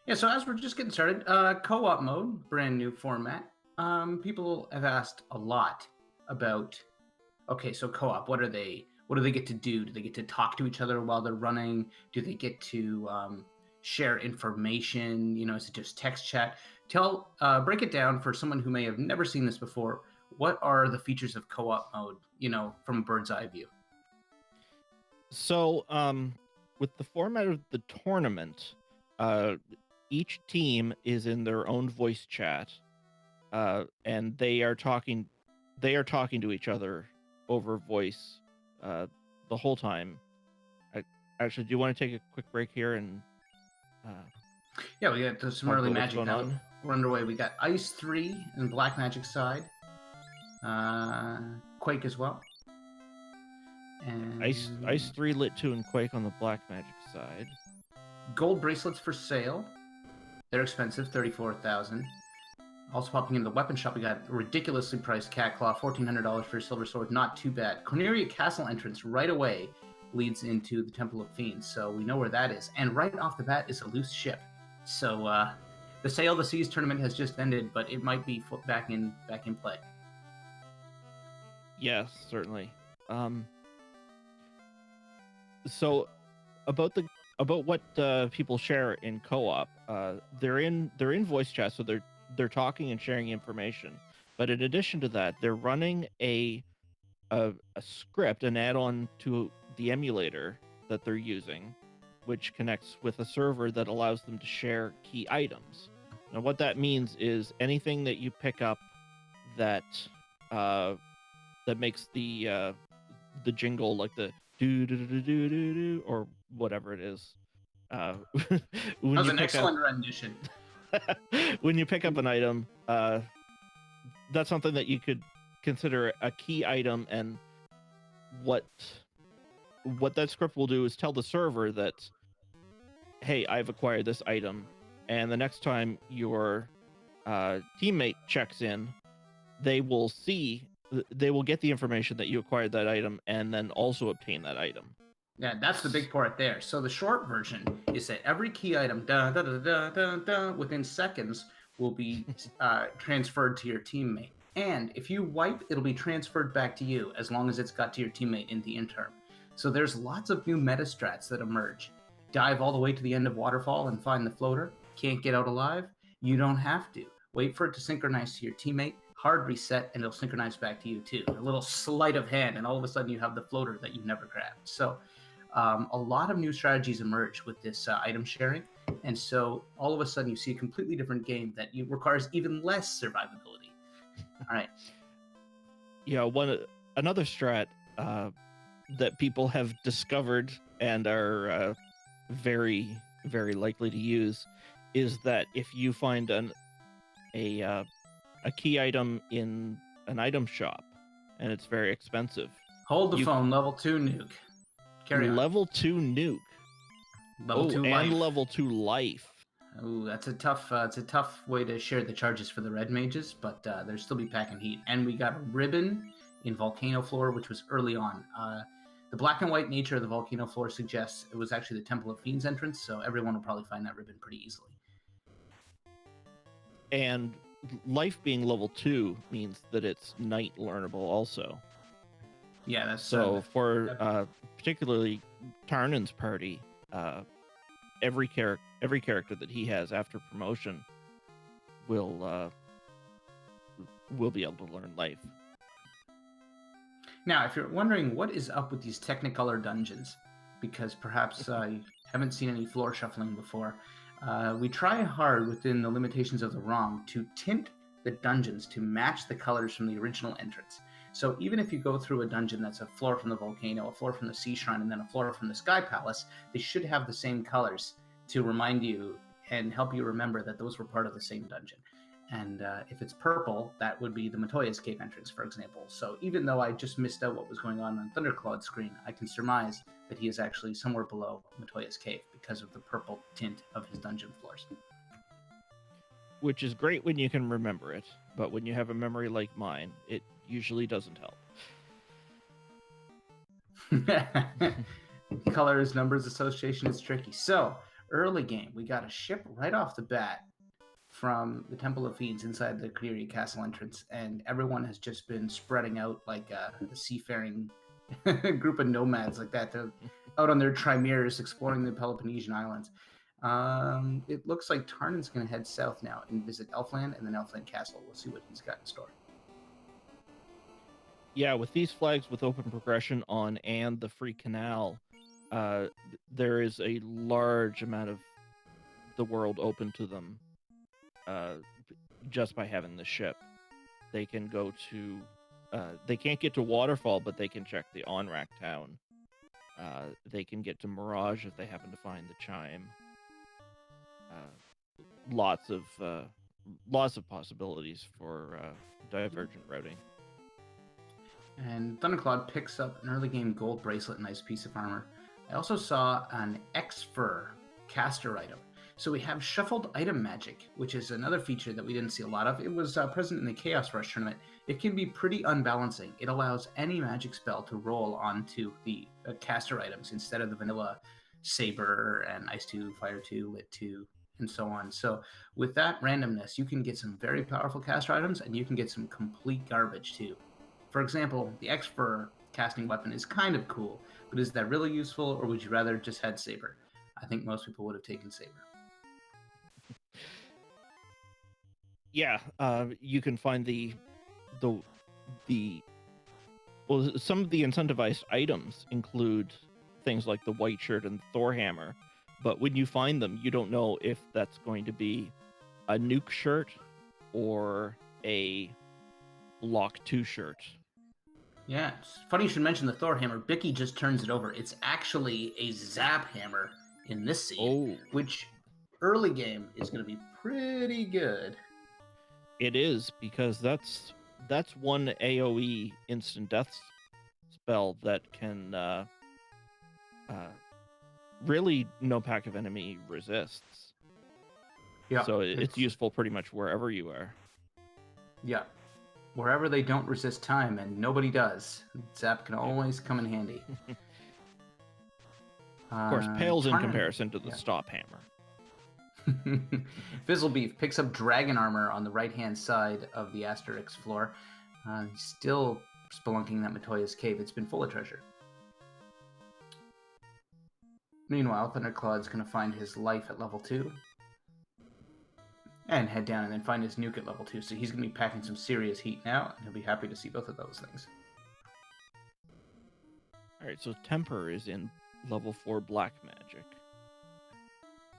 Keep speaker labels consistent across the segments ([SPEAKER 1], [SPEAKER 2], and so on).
[SPEAKER 1] Yeah, so as we're just getting started, co-op mode, brand new format. People have asked a lot about, okay, so co-op, what are they? What do they get to do? Do they get to talk to each other while they're running? Do they get to share information? Is it just text chat? Break it down for someone who may have never seen this before. What are the features of co-op mode? From a bird's eye view.
[SPEAKER 2] So, with the format of the tournament, each team is in their own voice chat, and they are talking. They are talking to each other over voice the whole time. Actually, do you want to take a quick break here and?
[SPEAKER 1] Yeah, we got some
[SPEAKER 2] Talk
[SPEAKER 1] early
[SPEAKER 2] about what's
[SPEAKER 1] magic
[SPEAKER 2] going
[SPEAKER 1] now.
[SPEAKER 2] on.
[SPEAKER 1] We're underway. We got Ice 3 and Black Magic side. Quake as well. And
[SPEAKER 2] Ice 3, Lit 2, and Quake on the Black Magic side.
[SPEAKER 1] Gold bracelets for sale. They're expensive, 34,000. Also popping in the weapon shop, we got ridiculously priced Cat Claw, $1,400 for a silver sword. Not too bad. Corneria Castle entrance right away leads into the Temple of Fiends, so we know where that is. And right off the bat is a loose ship. So the Sail the Seas tournament has just ended, but it might be back in play.
[SPEAKER 2] Yes, certainly. So about what people share in co-op, they're in voice chat, so they're talking and sharing information. But in addition to that, they're running a script, an add-on to the emulator that they're using, which connects with a server that allows them to share key items. Now, what that means is anything that you pick up that makes the jingle, like the do do do do do do or whatever it is.
[SPEAKER 1] That was an excellent rendition.
[SPEAKER 2] When you pick up an item, that's something that you could consider a key item, and what that script will do is tell the server that, hey, I've acquired this item, and the next time your teammate checks in, they will get the information that you acquired that item and then also obtain that item.
[SPEAKER 1] Yeah, that's the big part there. So the short version is that every key item within seconds will be transferred to your teammate. And if you wipe, it'll be transferred back to you as long as it's got to your teammate in the interim. So there's lots of new meta strats that emerge. Dive all the way to the end of Waterfall and find the floater. Can't get out alive? You don't have to. Wait for it to synchronize to your teammate. Hard reset, and it'll synchronize back to you too. A little sleight of hand, and all of a sudden you have the floater that you've never grabbed. So a lot of new strategies emerge with this item sharing, and so all of a sudden you see a completely different game that requires even less survivability. All right.
[SPEAKER 2] Yeah, another strat that people have discovered and are very, very likely to use is that if you find a key item in an item shop and it's very expensive,
[SPEAKER 1] hold the phone. Level 2 nuke. Carry on.
[SPEAKER 2] Level 2 nuke.
[SPEAKER 1] Level 2 life.
[SPEAKER 2] And level 2 life.
[SPEAKER 1] Oh, that's a tough way to share the charges for the red mages, but they'll still be packing heat. And we got a ribbon in Volcano Floor, which was early on. The black and white nature of the Volcano Floor suggests it was actually the Temple of Fiends entrance, so everyone will probably find that ribbon pretty easily.
[SPEAKER 2] And life being level 2 means that it's night learnable also.
[SPEAKER 1] Yeah, that's
[SPEAKER 2] so for particularly Tarnan's party, every character that he has after promotion will be able to learn life.
[SPEAKER 1] Now, if you're wondering what is up with these Technicolor dungeons, because perhaps you haven't seen any floor shuffling before, we try hard within the limitations of the ROM to tint the dungeons to match the colors from the original entrance. So even if you go through a dungeon that's a floor from the volcano, a floor from the sea shrine, and then a floor from the sky palace, they should have the same colors to remind you and help you remember that those were part of the same dungeon. And if it's purple, that would be the Matoya's Cave entrance, for example. So even though I just missed out what was going on Thundercloud's screen, I can surmise that he is actually somewhere below Matoya's Cave because of the purple tint of his dungeon floors.
[SPEAKER 2] Which is great when you can remember it, but when you have a memory like mine, it usually doesn't help.
[SPEAKER 1] Colors, numbers, association is tricky. So early game, we got a ship right off the bat from the Temple of Fiends inside the Cleary Castle entrance, and everyone has just been spreading out like a seafaring group of nomads like that. They're out on their trimeres exploring the Peloponnesian Islands. It looks like Tarnan's going to head south now and visit Elfland and then Elfland Castle. We'll see what he's got in store.
[SPEAKER 2] Yeah, with these flags with open progression on and the free canal, there is a large amount of the world open to them just by having the ship. They can go to, they can't get to Waterfall, but they can check the Onrak town. They can get to Mirage if they happen to find the chime. Lots of possibilities for divergent routing.
[SPEAKER 1] And Thundercloud picks up an early game gold bracelet, nice piece of armor. I also saw an X-Fur caster item. So we have shuffled item magic, which is another feature that we didn't see a lot of. It was present in the Chaos Rush tournament. It can be pretty unbalancing. It allows any magic spell to roll onto the caster items instead of the vanilla Saber and Ice 2, Fire 2, Lit 2, and so on. So with that randomness, you can get some very powerful caster items, and you can get some complete garbage too. For example, the X-Fur casting weapon is kind of cool, but is that really useful, or would you rather just had Saber? I think most people would have taken Saber.
[SPEAKER 2] Yeah, you can find well, some of the incentivized items include things like the white shirt and the Thor hammer, but when you find them, you don't know if that's going to be a nuke shirt or a Lock 2 shirt.
[SPEAKER 1] Yeah, it's funny you should mention the Thor hammer. Bicky just turns it over. It's actually a zap hammer in this scene, which early game is going to be pretty good.
[SPEAKER 2] It is, because that's one AoE instant death spell that can really no pack of enemy resists. Yeah. So it's useful pretty much wherever you are.
[SPEAKER 1] Yeah. Wherever they don't resist time, and nobody does. Zap can always come in handy.
[SPEAKER 2] Of course, pales in comparison to the stop hammer.
[SPEAKER 1] Fizzlebeef picks up dragon armor on the right-hand side of the Asterix floor. He's still spelunking that Matoya's cave. It's been full of treasure. Meanwhile, Thundercloud's going to find his life at level 2. And head down and then find his nuke at level 2. So he's going to be packing some serious heat now, and he'll be happy to see both of those things.
[SPEAKER 2] Alright, so Temper is in level 4 black magic.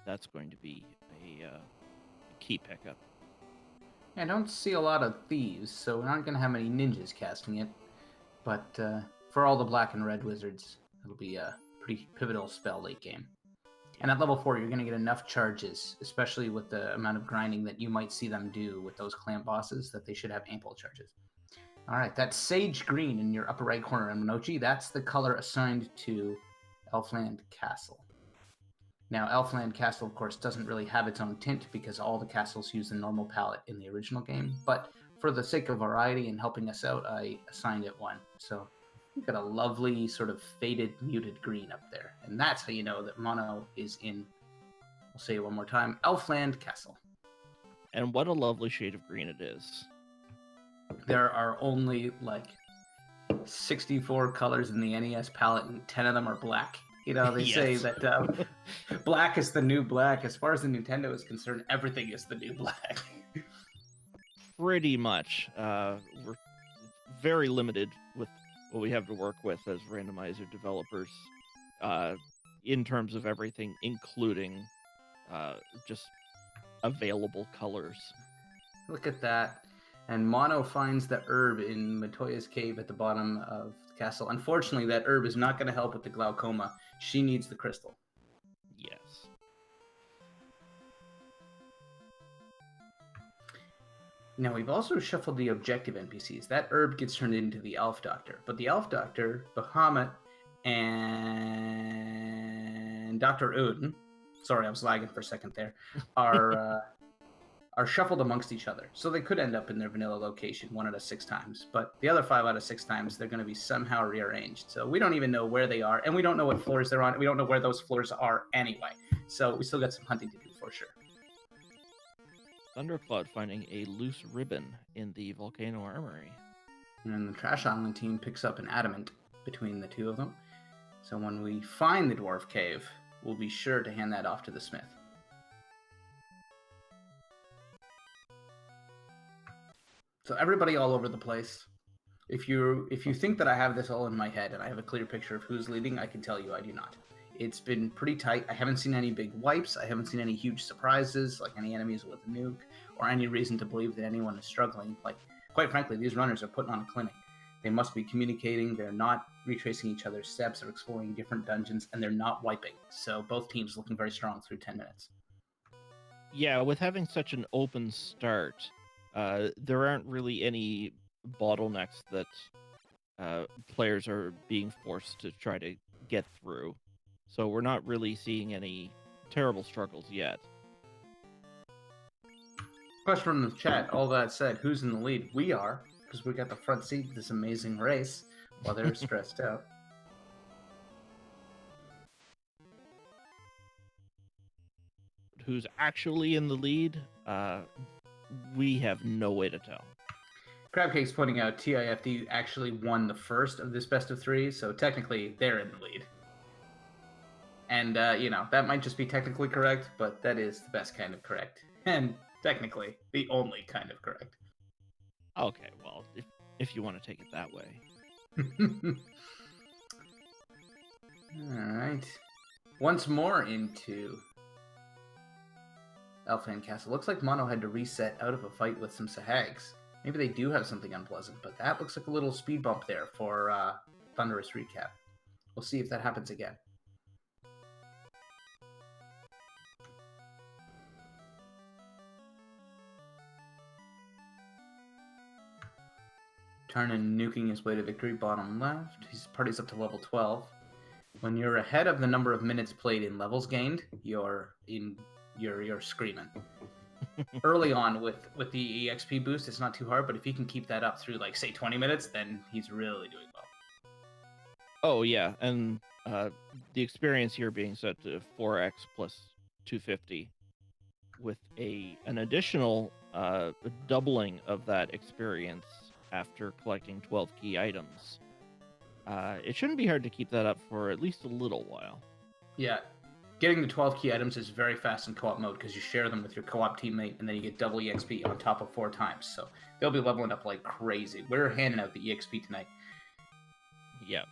[SPEAKER 2] That's going to be a key pickup.
[SPEAKER 1] I don't see a lot of thieves, so we're not going to have many ninjas casting it. But for all the black and red wizards, it'll be a pretty pivotal spell late game. And at level 4, you're going to get enough charges, especially with the amount of grinding that you might see them do with those clan bosses, that they should have ample charges. All right, that's Sage Green in your upper right corner. And Minochi, that's the color assigned to Elfland Castle. Now, Elfland Castle, of course, doesn't really have its own tint because all the castles use the normal palette in the original game. But for the sake of variety and helping us out, I assigned it one. So we've got a lovely sort of faded, muted green up there. And that's how you know that mono is in, I'll say it one more time, Elfland Castle.
[SPEAKER 2] And what a lovely shade of green it is.
[SPEAKER 1] There are only like 64 colors in the NES palette, and 10 of them are black. You know, they say that black is the new black. As far as the Nintendo is concerned, everything is the new black.
[SPEAKER 2] Pretty much. We're very limited with what we have to work with as randomizer developers in terms of everything, including just available colors.
[SPEAKER 1] Look at that. And Mono finds the herb in Matoya's cave at the bottom of the castle. Unfortunately, that herb is not going to help with the glaucoma. She needs the crystal.
[SPEAKER 2] Yes.
[SPEAKER 1] Now, we've also shuffled the objective NPCs. That herb gets turned into the Elf Doctor. But the Elf Doctor, Bahamut, and Dr. Odin, sorry, I was lagging for a second there, are are shuffled amongst each other. So they could end up in their vanilla location 1 out of 6 times. But the other 5 out of 6 times, they're going to be somehow rearranged. So we don't even know where they are. And we don't know what floors they're on. We don't know where those floors are anyway. So we still got some hunting to do for sure.
[SPEAKER 2] Thundercloud finding a loose ribbon in the Volcano Armory.
[SPEAKER 1] And the Trash Island team picks up an adamant between the two of them. So when we find the Dwarf Cave, we'll be sure to hand that off to the Smith. So everybody all over the place. If you think that I have this all in my head and I have a clear picture of who's leading, I can tell you I do not. It's been pretty tight. I haven't seen any big wipes. I haven't seen any huge surprises, like any enemies with a nuke, or any reason to believe that anyone is struggling. Like, quite frankly, these runners are putting on a clinic. They must be communicating. They're not retracing each other's steps. They're exploring different dungeons, and they're not wiping. So both teams looking very strong through 10 minutes.
[SPEAKER 2] Yeah, with having such an open start, there aren't really any bottlenecks that players are being forced to try to get through. So we're not really seeing any terrible struggles yet.
[SPEAKER 1] Question from the chat. All that said, who's in the lead? We are, because we got the front seat of this amazing race while they're stressed out.
[SPEAKER 2] Who's actually in the lead? We have no way to tell.
[SPEAKER 1] Crabcake's pointing out T.I.F.D actually won the first of this best of 3, so technically they're in the lead. And, that might just be technically correct, but that is the best kind of correct. And technically the only kind of correct.
[SPEAKER 2] Okay, well, if you want to take it that way.
[SPEAKER 1] Alright. Once more into Elfan Castle. Looks like Mono had to reset out of a fight with some Sahags. Maybe they do have something unpleasant, but that looks like a little speed bump there for Thunderous recap. We'll see if that happens again. Tarnan nuking his way to victory, bottom left. His party's up to level 12. When you're ahead of the number of minutes played in levels gained, you're screaming. Early on with the EXP boost, it's not too hard, but if he can keep that up through, like, say, 20 minutes, then he's really doing well.
[SPEAKER 2] Oh, yeah, and the experience here being set to 4x plus 250 with an additional doubling of that experience after collecting 12 key items. It shouldn't be hard to keep that up for at least a little while.
[SPEAKER 1] Yeah. Getting the 12 key items is very fast in co-op mode because you share them with your co-op teammate and then you get double EXP on top of 4 times. So they'll be leveling up like crazy. We're handing out the EXP tonight.
[SPEAKER 2] Yeah.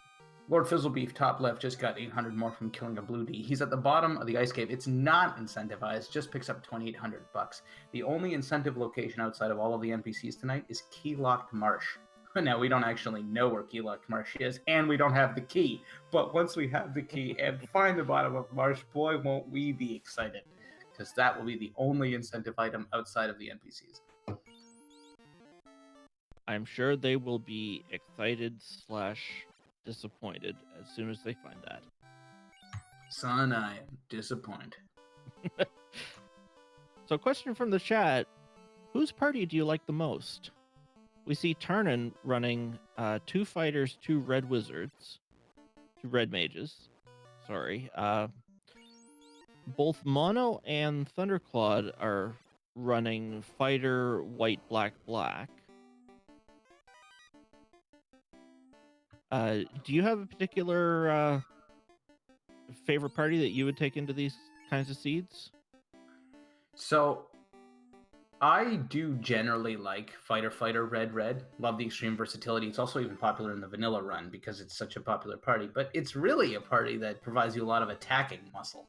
[SPEAKER 1] Lord Fizzlebeef, top left, just got 800 more from killing a blue D. He's at the bottom of the ice cave. It's not incentivized, just picks up 2,800 bucks. The only incentive location outside of all of the NPCs tonight is Keylocked Marsh. Now, we don't actually know where Keylocked Marsh is, and we don't have the key. But once we have the key and find the bottom of Marsh, boy, won't we be excited. Because that will be the only incentive item outside of the NPCs.
[SPEAKER 2] I'm sure they will be excited / disappointed as soon as they find that.
[SPEAKER 1] Son, I am disappointed.
[SPEAKER 2] So, question from the chat: whose party do you like the most? We see Tarnan running 2 fighters, 2 red wizards, 2 red mages. Sorry. Both Mono and Thundercloud are running fighter, white, black, black. Do you have a particular favorite party that you would take into these kinds of seeds?
[SPEAKER 1] So, I do generally like fighter, red. Love the extreme versatility. It's also even popular in the vanilla run because it's such a popular party. But it's really a party that provides you a lot of attacking muscle.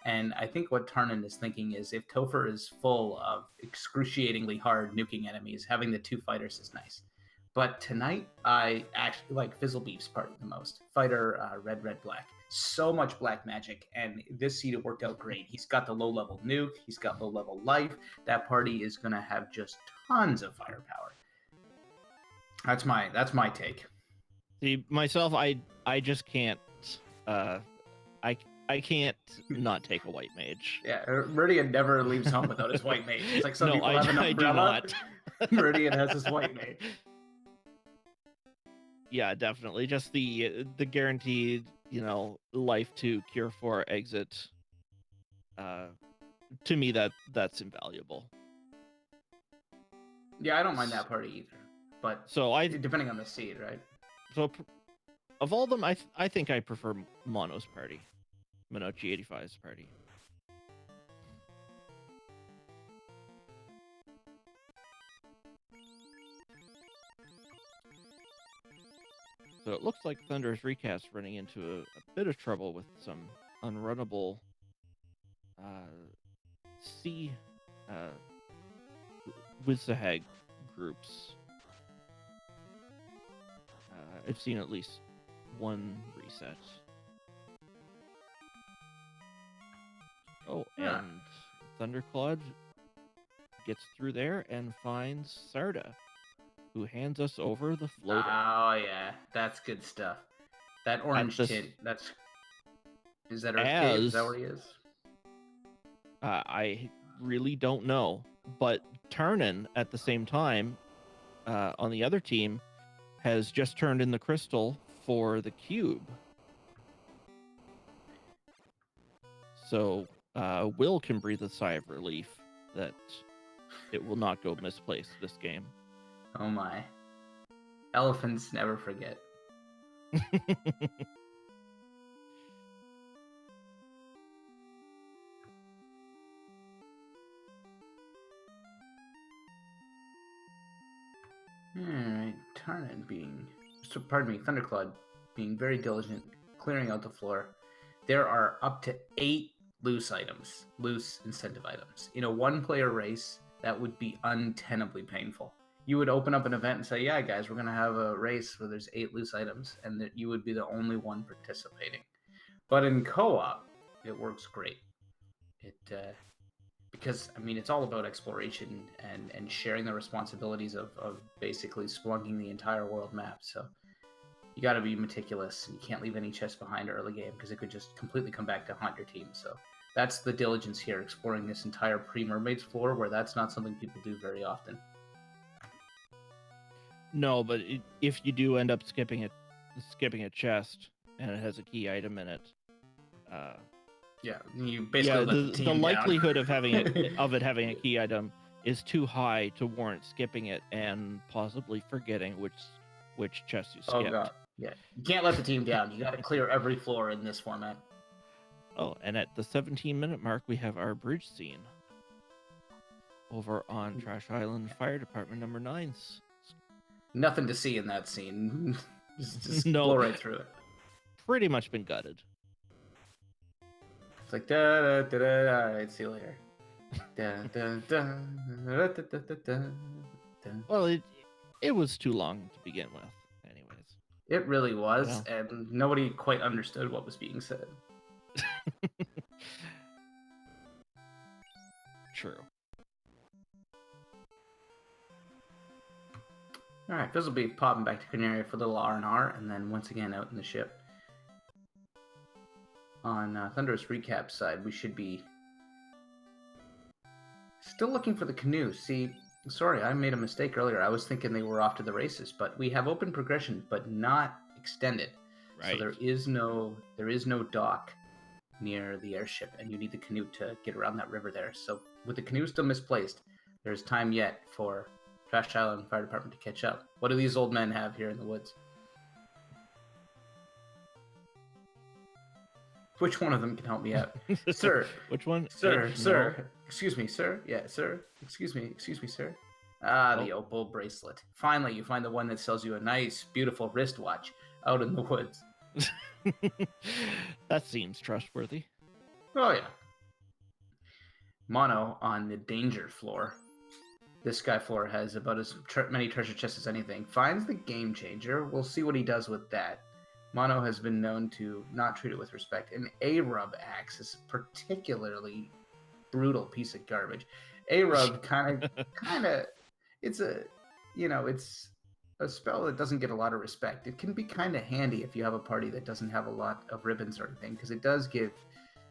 [SPEAKER 1] And I think what Tarnan is thinking is if Topher is full of excruciatingly hard nuking enemies, having the 2 fighters is nice. But tonight, I actually like Fizzlebeef's party the most. Fighter, red, black. So much black magic, and this seed it worked out great. He's got the low-level nuke. He's got low-level life. That party is going to have just tons of firepower. That's my take.
[SPEAKER 2] See, myself, I just can't. I I can't not take a white mage.
[SPEAKER 1] Yeah, Meridian never leaves home without his white mage. It's like some
[SPEAKER 2] No,
[SPEAKER 1] people have an
[SPEAKER 2] I do
[SPEAKER 1] umbrella.
[SPEAKER 2] not.
[SPEAKER 1] Meridian has his white mage.
[SPEAKER 2] Yeah, definitely. Just the guaranteed, life to cure for exit. To me, that's invaluable.
[SPEAKER 1] Yeah, I don't mind that party either. But
[SPEAKER 2] So
[SPEAKER 1] depending on the seed, right?
[SPEAKER 2] So of all of them, I think I prefer Mono's party, Monochi 85's party. So it looks like Thunderous Recast running into a bit of trouble with some unrunnable C Wizahag groups. I've seen at least one reset. Oh, and Thundercloud gets through there and finds Sarda, who hands us over the floater.
[SPEAKER 1] Oh yeah, that's good stuff. That orange tint. Is that Earth Cave? Is that where he is?
[SPEAKER 2] I really don't know, but Tarnan at the same time, on the other team, has just turned in the crystal for the cube. So Will can breathe a sigh of relief that it will not go misplaced this game.
[SPEAKER 1] Oh my. Elephants never forget. Alright, Tarnan Thundercloud being very diligent, clearing out the floor. There are up to 8 loose incentive items. In a one-player race, that would be untenably painful. You would open up an event and say, yeah, guys, we're going to have a race where there's 8 loose items, and that you would be the only one participating. But in co-op, it works great. Because it's all about exploration and sharing the responsibilities of basically splunking the entire world map. So you got to be meticulous, and you can't leave any chests behind early game because it could just completely come back to haunt your team. So that's the diligence here, exploring this entire pre-Mermaids floor, where that's not something people do very often.
[SPEAKER 2] No, but if you do end up skipping a chest and it has a key item in it,
[SPEAKER 1] yeah, you basically let the team down.
[SPEAKER 2] likelihood of having it having a key item is too high to warrant skipping it and possibly forgetting which chest you skipped.
[SPEAKER 1] Oh god, yeah, you can't let the team down. You got to clear every floor in this format.
[SPEAKER 2] Oh, and at the 17-minute mark, we have our bridge scene over on Trash Island Fire Department number 9's.
[SPEAKER 1] Nothing to see in that scene. just blow right through it.
[SPEAKER 2] Pretty much been gutted.
[SPEAKER 1] It's like da da da da. All right, see you later. Da da da da da da da.
[SPEAKER 2] Well, it was too long to begin with, anyways.
[SPEAKER 1] It really was, and nobody quite understood what was being said.
[SPEAKER 2] True.
[SPEAKER 1] All right, Fizz will be popping back to Canaria for a little R&R, and then once again out in the ship. On Thunderous Recap side, we should be still looking for the canoe. See, sorry, I made a mistake earlier. I was thinking they were off to the races, but we have open progression, but not extended. Right. So there is no dock near the airship, and you need the canoe to get around that river there. So with the canoe still misplaced, there's time yet for Trash Island Fire Department to catch up. What do these old men have here in the woods? Which one of them can help me out? Sir.
[SPEAKER 2] Which one?
[SPEAKER 1] Sir. No. Excuse me, sir. Yeah, sir. Excuse me, sir. The opal bracelet. Finally, you find the one that sells you a nice, beautiful wristwatch out in the woods.
[SPEAKER 2] That seems trustworthy.
[SPEAKER 1] Oh, yeah. Mono on the danger floor. This sky floor has about as many treasure chests as anything. Finds the game changer. We'll see what he does with that. Mono has been known to not treat it with respect. An A-Rub axe is a particularly brutal piece of garbage. A-Rub kind of, it's a spell that doesn't get a lot of respect. It can be kind of handy if you have a party that doesn't have a lot of ribbons or anything, because it does give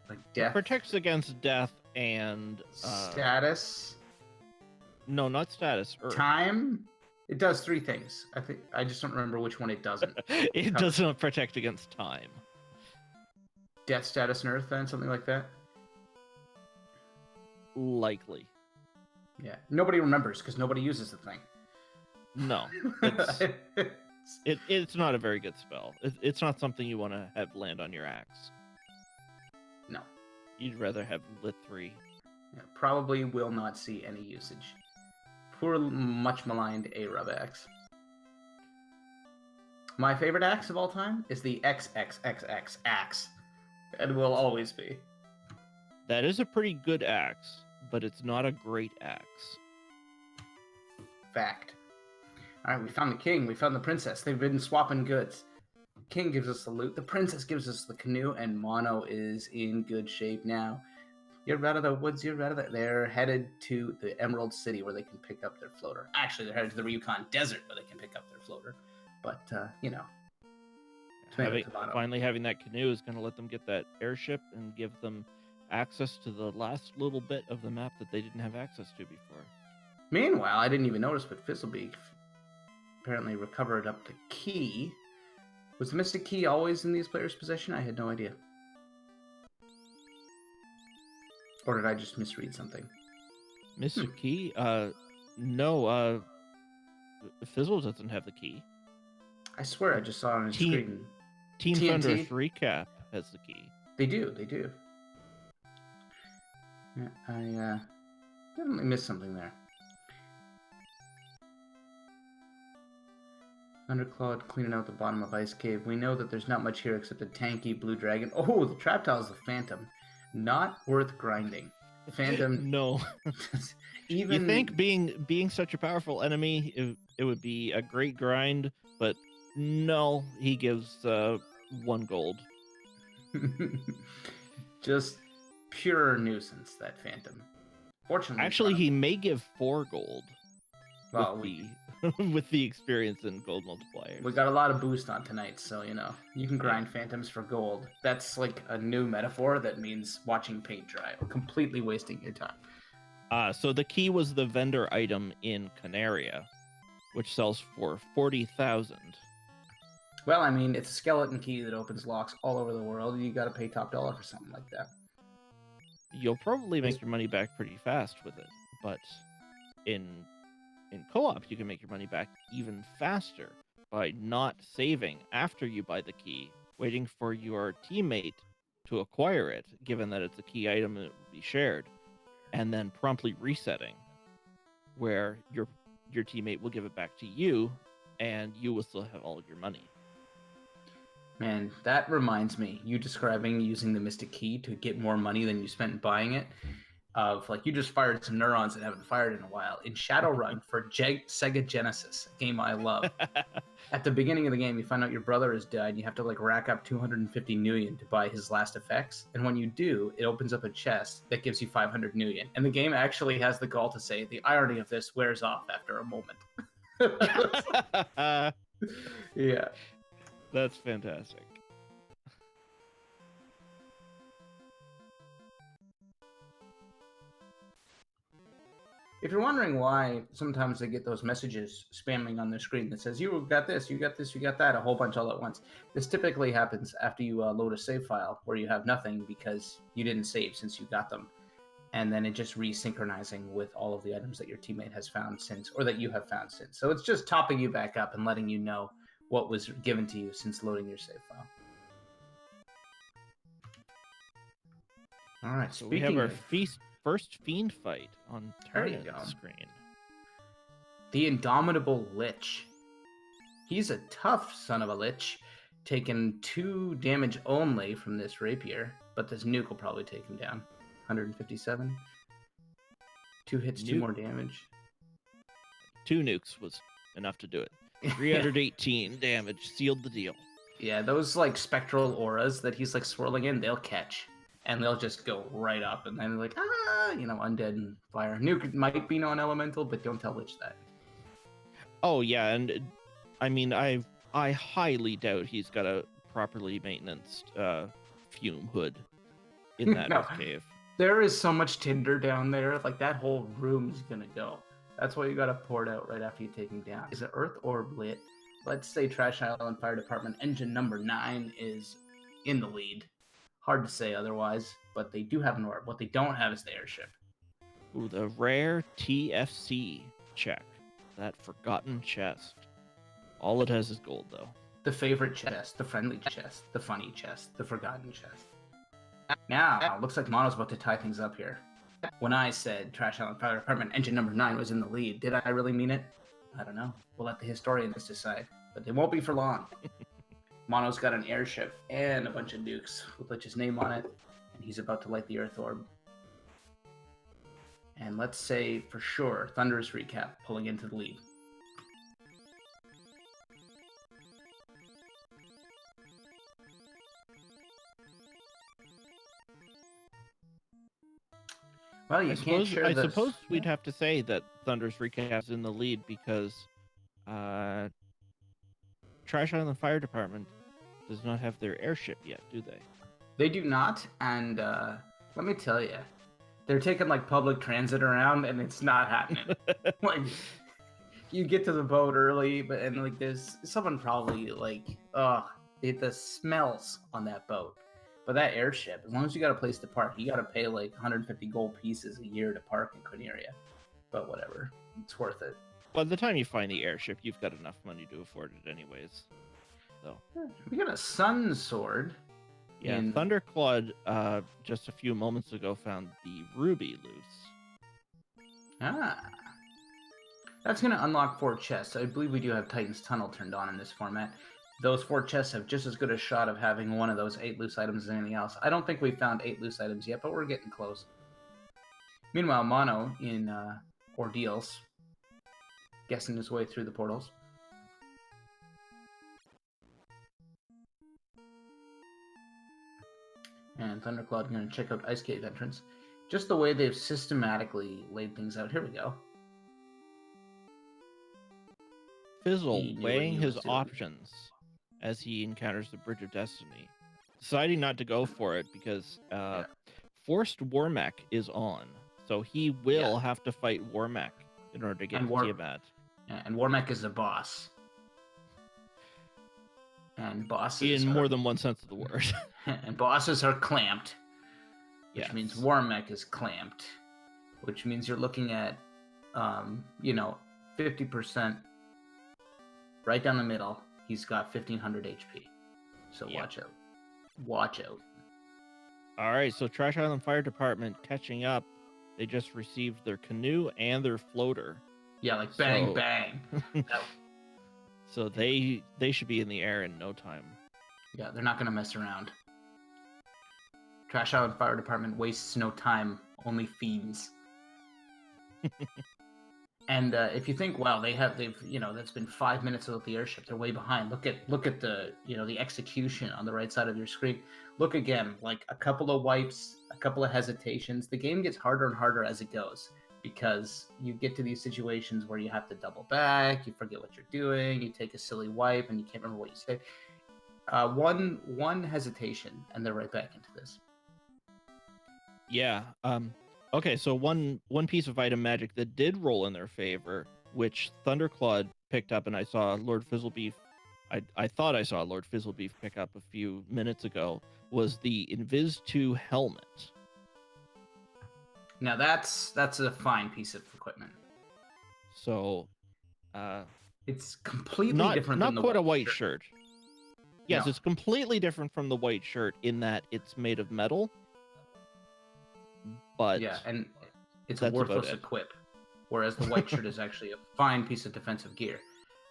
[SPEAKER 1] Like
[SPEAKER 2] It
[SPEAKER 1] death,
[SPEAKER 2] protects against death and
[SPEAKER 1] status,
[SPEAKER 2] no, not status. Earth.
[SPEAKER 1] time. It does 3 things. I just don't remember which one it doesn't.
[SPEAKER 2] It does not protect against time.
[SPEAKER 1] Death, status, and earth, then something like that.
[SPEAKER 2] Likely.
[SPEAKER 1] Yeah. Nobody remembers because nobody uses the thing.
[SPEAKER 2] No, it's not a very good spell. It's not something you want to have land on your axe.
[SPEAKER 1] No.
[SPEAKER 2] You'd rather have lit 3.
[SPEAKER 1] Yeah, probably will not see any usage. Poor, much maligned A-Rub axe. My favorite axe of all time is the XXXX axe. And will always be.
[SPEAKER 2] That is a pretty good axe, but it's not a great axe.
[SPEAKER 1] Fact. Alright, we found the king, we found the princess. They've been swapping goods. King gives us the loot, the princess gives us the canoe, and Mono is in good shape now. You're out of the woods, you're out of the... They're headed to the Emerald City where they can pick up their floater. Actually, they're headed to the Yukon Desert where they can pick up their floater. But, you know.
[SPEAKER 2] Finally having that canoe is going to let them get that airship and give them access to the last little bit of the map that they didn't have access to before.
[SPEAKER 1] Meanwhile, I didn't even notice, but Fizzlebeak apparently recovered up the key. Was the Mystic Key always in these players' possession? I had no idea. Or did I just misread something?
[SPEAKER 2] Mystic Key? No, Fizzle doesn't have the key.
[SPEAKER 1] I swear I just saw it on his screen.
[SPEAKER 2] Team
[SPEAKER 1] TNT?
[SPEAKER 2] Thunderous Recap has the key.
[SPEAKER 1] They do. Yeah, I definitely missed something there. Thunderclawed cleaning out the bottom of Ice Cave. We know that there's not much here except a tanky blue dragon. Oh, the trap tile is the Phantom. Not worth grinding. Phantom.
[SPEAKER 2] No.
[SPEAKER 1] Even
[SPEAKER 2] you think being such a powerful enemy, it would be a great grind, but no, he gives 1 gold.
[SPEAKER 1] Just pure nuisance, that Phantom. Fortunately,
[SPEAKER 2] actually, he may give 4 gold.
[SPEAKER 1] Well,
[SPEAKER 2] with the experience in gold multipliers.
[SPEAKER 1] We got a lot of boost on tonight, so you know you can grind Phantoms for gold. That's like a new metaphor that means watching paint dry or completely wasting your time.
[SPEAKER 2] So the key was the vendor item in Canaria, which sells for 40,000.
[SPEAKER 1] Well, I mean, it's a skeleton key that opens locks all over the world. You got to pay top dollar for something like that.
[SPEAKER 2] You'll probably make your money back pretty fast with it, but in co-op, you can make your money back even faster by not saving after you buy the key, waiting for your teammate to acquire it, given that it's a key item that will be shared, and then promptly resetting, where your teammate will give it back to you, and you will still have all of your money.
[SPEAKER 1] Man, that reminds me, you describing using the Mystic Key to get more money than you spent buying it. Of like you just fired some neurons that haven't fired in a while. In Shadowrun for Sega Genesis, a game I love. At the beginning of the game, you find out your brother has died. You have to like rack up 250 nuyen to buy his last effects. And when you do, it opens up a chest that gives you 500 nuyen. And the game actually has the gall to say the irony of this wears off after a moment. Yeah,
[SPEAKER 2] that's fantastic.
[SPEAKER 1] If you're wondering why sometimes they get those messages spamming on their screen that says, you got this, you got this, you got that, a whole bunch all at once, this typically happens after you load a save file where you have nothing because you didn't save since you got them. And then it just resynchronizing with all of the items that your teammate has found since, or that you have found since. So it's just topping you back up and letting you know what was given to you since loading your save file. All right,
[SPEAKER 2] so we have our first fiend fight on Turn's screen.
[SPEAKER 1] The Indomitable Lich. He's a tough son of a lich, taking 2 damage only from this rapier, but this nuke will probably take him down. 157. 2 hits, 2 more damage.
[SPEAKER 2] 2 nukes was enough to do it. 318 damage, sealed the deal.
[SPEAKER 1] Yeah, those like spectral auras that he's like swirling in, they'll catch. And they'll just go right up, and then like, undead and fire. Nuke might be non-elemental, but don't tell Lich that.
[SPEAKER 2] Oh yeah, and I mean, I highly doubt he's got a properly maintained fume hood. in that
[SPEAKER 1] No.
[SPEAKER 2] Earth cave.
[SPEAKER 1] There is so much tinder down there. Like, that whole room's gonna go. That's why you gotta pour it out right after you take him down. Is it Earth orb lit? Let's say Trash Island Fire Department engine number 9 is in the lead. Hard to say otherwise, but they do have an orb. What they don't have is the airship.
[SPEAKER 2] Ooh, the rare TFC check. That forgotten chest. All it has is gold, though.
[SPEAKER 1] The favorite chest, the friendly chest, the funny chest, the forgotten chest. Now, looks like Mono's about to tie things up here. When I said Trash Island Fire Department engine number 9 was in the lead, did I really mean it? I don't know. We'll let the historians decide. But they won't be for long. Mono's got an airship and a bunch of nukes with his name on it, and he's about to light the Earth orb. And let's say, for sure, Thunderous recap pulling into the lead. Well, you can't share
[SPEAKER 2] I
[SPEAKER 1] this.
[SPEAKER 2] suppose we'd have to say that Thunderous recap is in the lead because Trash Island Fire Department does not have their airship yet, do they?
[SPEAKER 1] They do not, and let me tell you, they're taking like public transit around, and it's not happening. Like, you get to the boat early, but and like there's someone probably like, the smells on that boat. But that airship, as long as you got a place to park, you got to pay like 150 gold pieces a year to park in Corneria. But whatever, it's worth it.
[SPEAKER 2] By the time you find the airship, you've got enough money to afford it anyways. So
[SPEAKER 1] we got a sun sword.
[SPEAKER 2] Yeah, Thunderclud just a few moments ago found the ruby loose.
[SPEAKER 1] That's going to unlock 4 chests. I believe we do have Titan's Tunnel turned on in this format. Those 4 chests have just as good a shot of having one of those 8 loose items as anything else. I don't think we've found 8 loose items yet, but we're getting close. Meanwhile, Mono in Ordeals, guessing his way through the portals. And Thundercloud going to check out Ice Cave entrance. Just the way they've systematically laid things out. Here we go.
[SPEAKER 2] Fizzle weighing his options as he encounters the Bridge of Destiny, deciding not to go for it because Forced Warmech is on, so he will have to fight Warmech in order to get Tiamat.
[SPEAKER 1] Yeah, and Warmech is the boss. And bosses
[SPEAKER 2] in more than one sense of the word.
[SPEAKER 1] And bosses are clamped, which means Warmech is clamped, which means you're looking at 50% right down the middle. He's got 1500 HP, so watch out.
[SPEAKER 2] All right, so Trash Island Fire Department catching up. They just received their canoe and their floater.
[SPEAKER 1] Yeah, like bang bang.
[SPEAKER 2] So they should be in the air in no time.
[SPEAKER 1] Yeah, they're not gonna mess around. Trash Island Fire Department wastes no time, only fiends. And if you think, wow, that's been 5 minutes without the airship. They're way behind. Look at the the execution on the right side of your screen. Look again, like a couple of wipes, a couple of hesitations. The game gets harder and harder as it goes because you get to these situations where you have to double back, you forget what you're doing, you take a silly wipe, and you can't remember what you say. One hesitation, and they're right back into this.
[SPEAKER 2] Yeah. Okay, so one piece of item magic that did roll in their favor, which Thunderclud picked up, and I saw Lord Fizzlebeef. I thought I saw Lord Fizzlebeef pick up a few minutes ago, was the Invis 2 helmet.
[SPEAKER 1] Now that's a fine piece of equipment.
[SPEAKER 2] So,
[SPEAKER 1] it's completely different.
[SPEAKER 2] Not quite a white shirt. Yes,
[SPEAKER 1] no.
[SPEAKER 2] It's completely different from the white shirt in that it's made of metal. But
[SPEAKER 1] yeah, and it's a worthless equip, whereas the white shirt is actually a fine piece of defensive gear.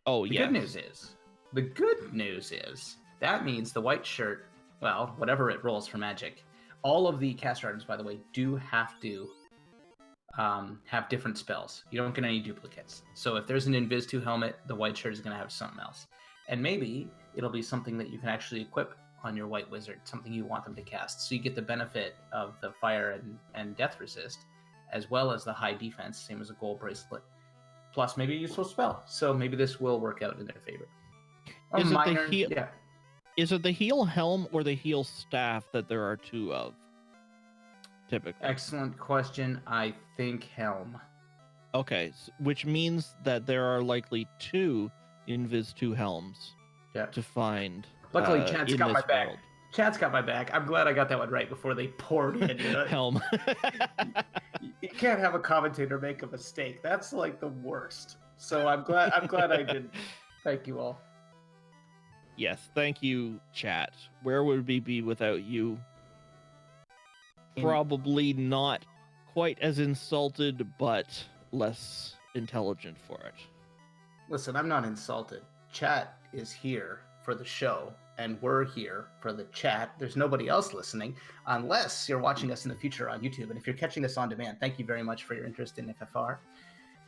[SPEAKER 2] Oh,
[SPEAKER 1] The good news is that means the white shirt, well, whatever it rolls for magic, all of the caster items, by the way, do have to have different spells. You don't get any duplicates. So if there's an Invis 2 helmet, the white shirt is going to have something else. And maybe it'll be something that you can actually equip on your white wizard, something you want them to cast. So you get the benefit of the fire and death resist, as well as the high defense, same as a gold bracelet. Plus maybe a useful spell. So maybe this will work out in their favor.
[SPEAKER 2] Is it the heal helm or the heal staff that there are 2 of? typically?
[SPEAKER 1] Excellent question. I think Helm.
[SPEAKER 2] Okay, which means that there are likely 2 Invis 2 helms
[SPEAKER 1] Yeah.
[SPEAKER 2] to find
[SPEAKER 1] Luckily, Chad's
[SPEAKER 2] in
[SPEAKER 1] got my
[SPEAKER 2] this
[SPEAKER 1] back.
[SPEAKER 2] world.
[SPEAKER 1] Chad's got my back. I'm glad I got that one right before they poured in. You know?
[SPEAKER 2] Helm.
[SPEAKER 1] You can't have a commentator make a mistake. That's like the worst. So I'm glad I didn't. Thank you all.
[SPEAKER 2] Yes, thank you, chat. Where would we be without you? Probably not quite as insulted, but less intelligent for it.
[SPEAKER 1] Listen, I'm not insulted. Chat is here for the show, and we're here for the chat. There's nobody else listening, unless you're watching us in the future on YouTube. And if you're catching this on demand, thank you very much for your interest in FFR.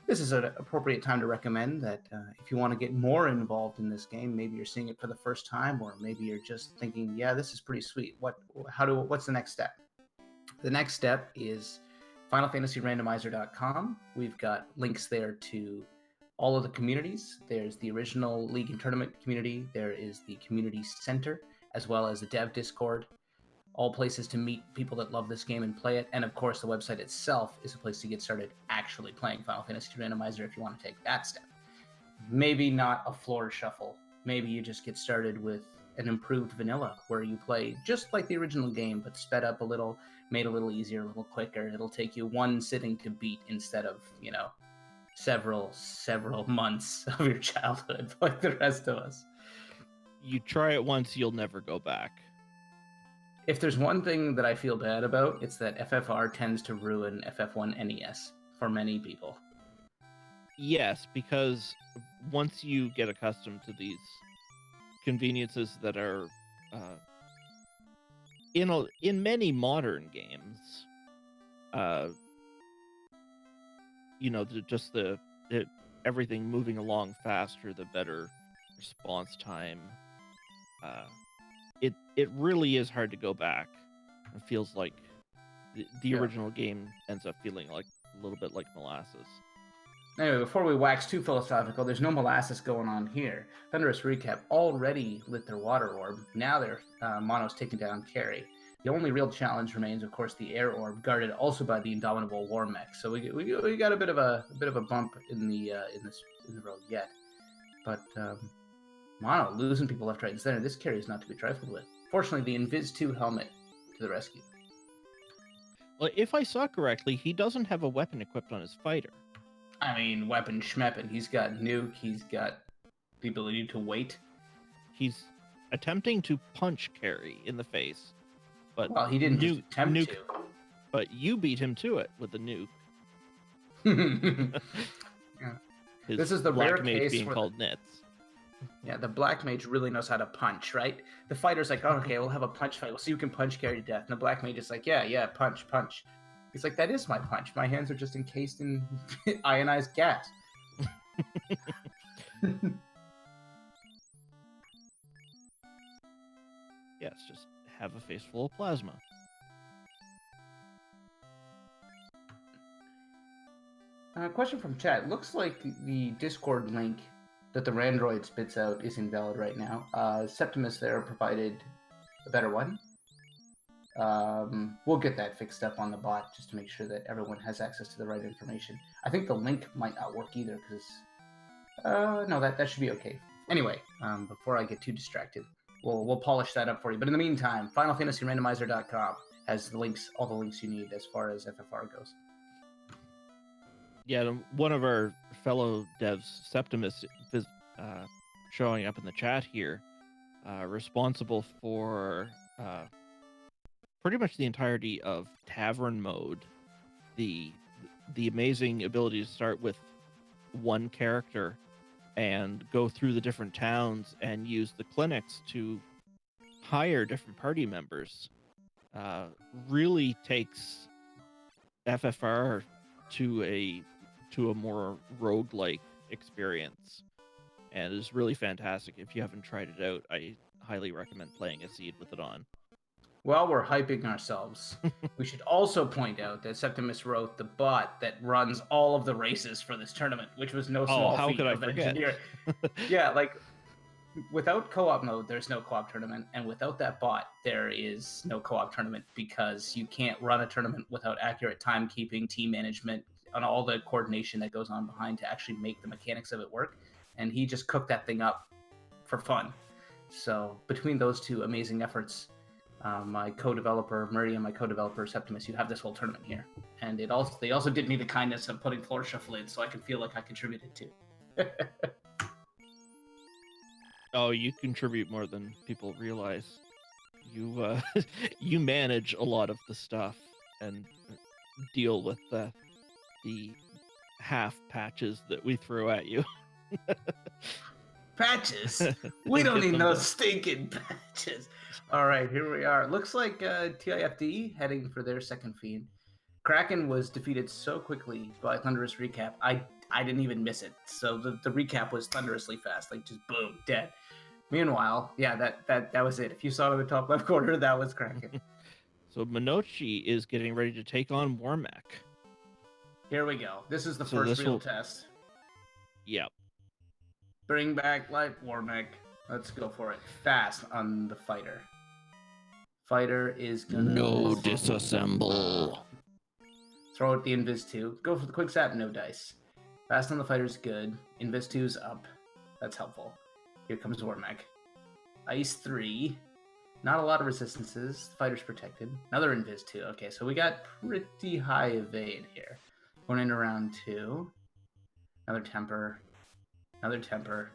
[SPEAKER 1] This is an appropriate time to recommend that if you want to get more involved in this game, maybe you're seeing it for the first time, or maybe you're just thinking, yeah, this is pretty sweet. What's the next step? The next step is FinalFantasyRandomizer.com. We've got links there to all of the communities. There's the original League and Tournament community. There is the Community Center, as well as the Dev Discord. All places to meet people that love this game and play it. And of course, the website itself is a place to get started actually playing Final Fantasy Randomizer if you want to take that step. Maybe not a floor shuffle. Maybe you just get started with an improved vanilla where you play just like the original game, but sped up a little, made a little easier, a little quicker. It'll take you one sitting to beat instead of, several months of your childhood like the rest of us.
[SPEAKER 2] You try it once, you'll never go back.
[SPEAKER 1] If there's one thing that I feel bad about, it's that FFR tends to ruin FF1 NES for many people.
[SPEAKER 2] Yes, because once you get accustomed to these conveniences that are in many modern games, everything moving along faster, the better response time. It really is hard to go back. It feels like the original game ends up feeling like a little bit like molasses.
[SPEAKER 1] Anyway, before we wax too philosophical, there's no molasses going on here. Thunderous Recap already lit their water orb. Now their Mono's taking down Carrie. The only real challenge remains, of course, the air orb, guarded also by the indomitable war mech. So we got a bit of a bump in the road yet. But Mono losing people left, right, and center. This Carrie is not to be trifled with. Fortunately, the Invis 2 helmet to the rescue.
[SPEAKER 2] Well, if I saw correctly, he doesn't have a weapon equipped on his fighter.
[SPEAKER 1] I mean, weapon schmeppin'. He's got nuke. He's got the ability to wait.
[SPEAKER 2] He's attempting to punch Carrie in the face, but
[SPEAKER 1] well, he didn't just attempt to.
[SPEAKER 2] But you beat him to it with the nuke.
[SPEAKER 1] Yeah. This is the rare case
[SPEAKER 2] being called Nits.
[SPEAKER 1] Yeah, the black mage really knows how to punch, right? The fighter's like, oh, okay, we'll have a punch fight. We'll see who can punch Carrie to death. And the black mage is like, yeah, punch. He's like, that is my punch. My hands are just encased in ionized gas.
[SPEAKER 2] Yes, just have a face full of plasma.
[SPEAKER 1] Question from chat. Looks like the Discord link that the Randroid spits out is invalid right now. Septimus there provided a better one. We'll get that fixed up on the bot just to make sure that everyone has access to the right information. I think the link might not work either because no, that should be okay. Anyway, before I get too distracted, we'll polish that up for you. But in the meantime, FinalFantasyRandomizer.com has the links, all the links you need as far as FFR goes.
[SPEAKER 2] Yeah, one of our fellow devs, Septimus, is showing up in the chat here, responsible for pretty much the entirety of Tavern Mode, the amazing ability to start with one character and go through the different towns and use the clinics to hire different party members. Really takes FFR to a more roguelike experience, and is really fantastic. If you haven't tried it out, I highly recommend playing a seed with it on.
[SPEAKER 1] While we're hyping ourselves, we should also point out that Septimus wrote the bot that runs all of the races for this tournament, which was no small feat
[SPEAKER 2] how could I
[SPEAKER 1] of
[SPEAKER 2] forget?
[SPEAKER 1] engineering. Yeah, like without co-op mode, there's no co-op tournament, and without that bot, there is no co-op tournament because you can't run a tournament without accurate timekeeping, team management, and all the coordination that goes on behind to actually make the mechanics of it work. And he just cooked that thing up for fun. So between those two amazing efforts, my co-developer Meridian, my co-developer Septimus, you have this whole tournament here, and they also did me the kindness of putting floor shuffle in, so I can feel like I contributed too.
[SPEAKER 2] Oh, you contribute more than people realize. You you manage a lot of the stuff and deal with the half patches that we throw at you.
[SPEAKER 1] Patches? We don't
[SPEAKER 2] Get
[SPEAKER 1] need
[SPEAKER 2] them
[SPEAKER 1] no
[SPEAKER 2] done.
[SPEAKER 1] stinking patches. All right, here we are. Looks like T.I.F.D heading for their second fiend. Kraken was defeated so quickly by Thunderous recap. I didn't even miss it. So the recap was thunderously fast, like just boom, dead. Meanwhile, yeah, that was it. If you saw it in the top left corner, that was Kraken.
[SPEAKER 2] So Minochi is getting ready to take on Warmac.
[SPEAKER 1] Here we go. This is the
[SPEAKER 2] So
[SPEAKER 1] first
[SPEAKER 2] this
[SPEAKER 1] real
[SPEAKER 2] will-
[SPEAKER 1] test.
[SPEAKER 2] Yep.
[SPEAKER 1] Bring back Light Warmac. Let's go for it. Fast on the fighter. Fighter is gonna
[SPEAKER 2] disassemble.
[SPEAKER 1] throw out the Invis 2. Go for the quick zap, no dice. Fast on the fighter's good. Invis 2's up. That's helpful. Here comes Warmac. Ice 3. Not a lot of resistances. The fighter's protected. Another Invis 2. Okay, so we got pretty high evade here. Going in around 2. Another temper. Another temper.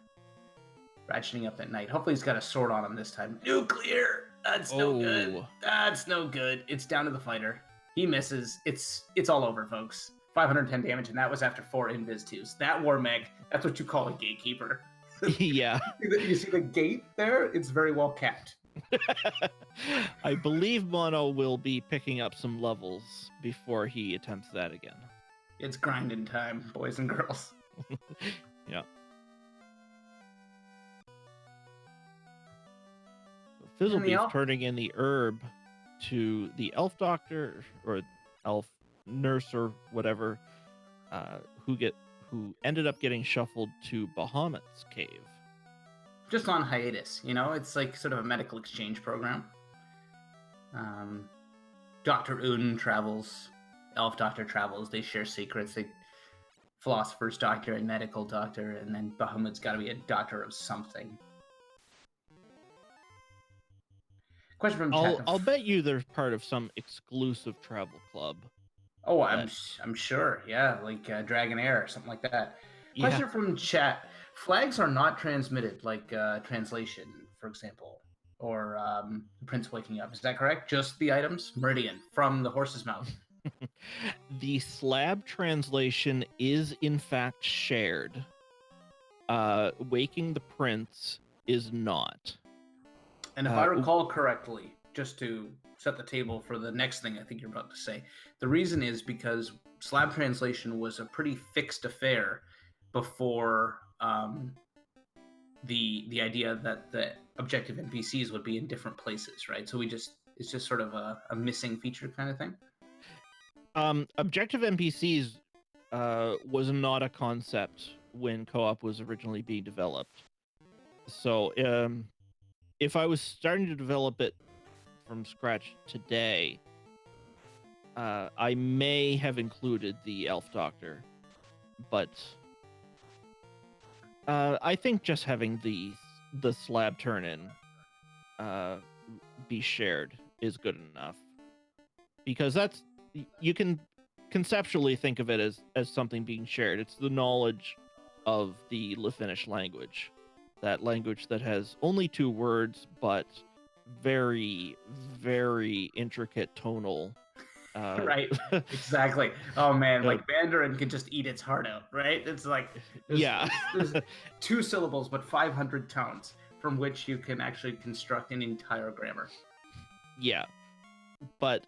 [SPEAKER 1] Ratcheting up at night. Hopefully he's got a sword on him this time. Nuclear! That's no good. That's no good. It's down to the fighter. He misses. It's all over, folks. 510 damage, and that was after 4 Invis 2s. That Warmac, that's what you call a gatekeeper.
[SPEAKER 2] Yeah.
[SPEAKER 1] You see the gate there? It's very well kept.
[SPEAKER 2] I believe Mono will be picking up some levels before he attempts that again.
[SPEAKER 1] It's grinding time, boys and girls.
[SPEAKER 2] Yeah. Fizzlebee's turning in the herb to the elf doctor or elf nurse or whatever, who ended up getting shuffled to Bahamut's cave.
[SPEAKER 1] Just on hiatus, you know? It's like sort of a medical exchange program. Dr. Un travels, elf doctor travels, they share secrets. They philosopher's doctor and medical doctor, and then Bahamut's got to be a doctor of something. Question from chat.
[SPEAKER 2] I'll bet you they're part of some exclusive travel club.
[SPEAKER 1] Oh, I'm sure. Yeah, like Dragonair or something like that.
[SPEAKER 2] Yeah.
[SPEAKER 1] Question from chat. Flags are not transmitted like translation, for example, or Prince waking up. Is that correct? Just the items? Meridian, from the horse's mouth.
[SPEAKER 2] The slab translation is in fact shared. Waking the Prince is not.
[SPEAKER 1] And if I recall correctly, just to set the table for the next thing I think you're about to say, the reason is because slab translation was a pretty fixed affair before the idea that the objective NPCs would be in different places, right? So it's just sort of a missing feature kind of thing.
[SPEAKER 2] Objective NPCs was not a concept when co-op was originally being developed. So if I was starting to develop it from scratch today, I may have included the elf doctor, but I think just having the slab turn in be shared is good enough, because you can conceptually think of it as something being shared. It's the knowledge of the Finnish language, that language that has only 2 words but very, very intricate tonal.
[SPEAKER 1] Right, exactly. Oh man, like Mandarin can just eat its heart out, right? It's like there's 2 syllables but 500 tones from which you can actually construct an entire grammar.
[SPEAKER 2] Yeah, but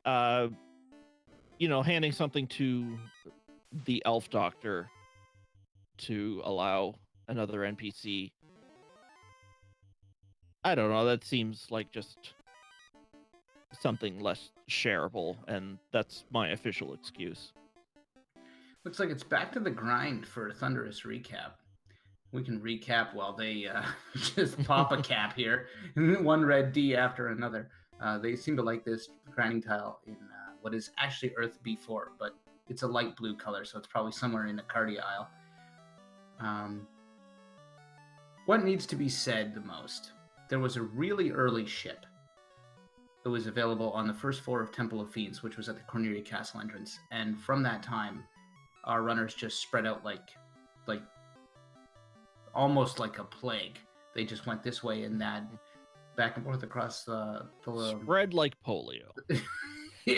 [SPEAKER 2] handing something to the elf doctor to allow another NPC, I don't know, that seems like just something less shareable, and that's my official excuse.
[SPEAKER 1] Looks like it's back to the grind for Thunderous recap. We can recap while they just pop a cap here. One red D after another. They seem to like this grinding tile in what is actually Earth B4, but it's a light blue color, so it's probably somewhere in the Cardia aisle. What needs to be said the most? There was a really early ship that was available on the first floor of Temple of Fiends, which was at the Corneria Castle entrance, and from that time, our runners just spread out like almost like a plague. They just went this way and that, back and forth across the
[SPEAKER 2] Spread like polio.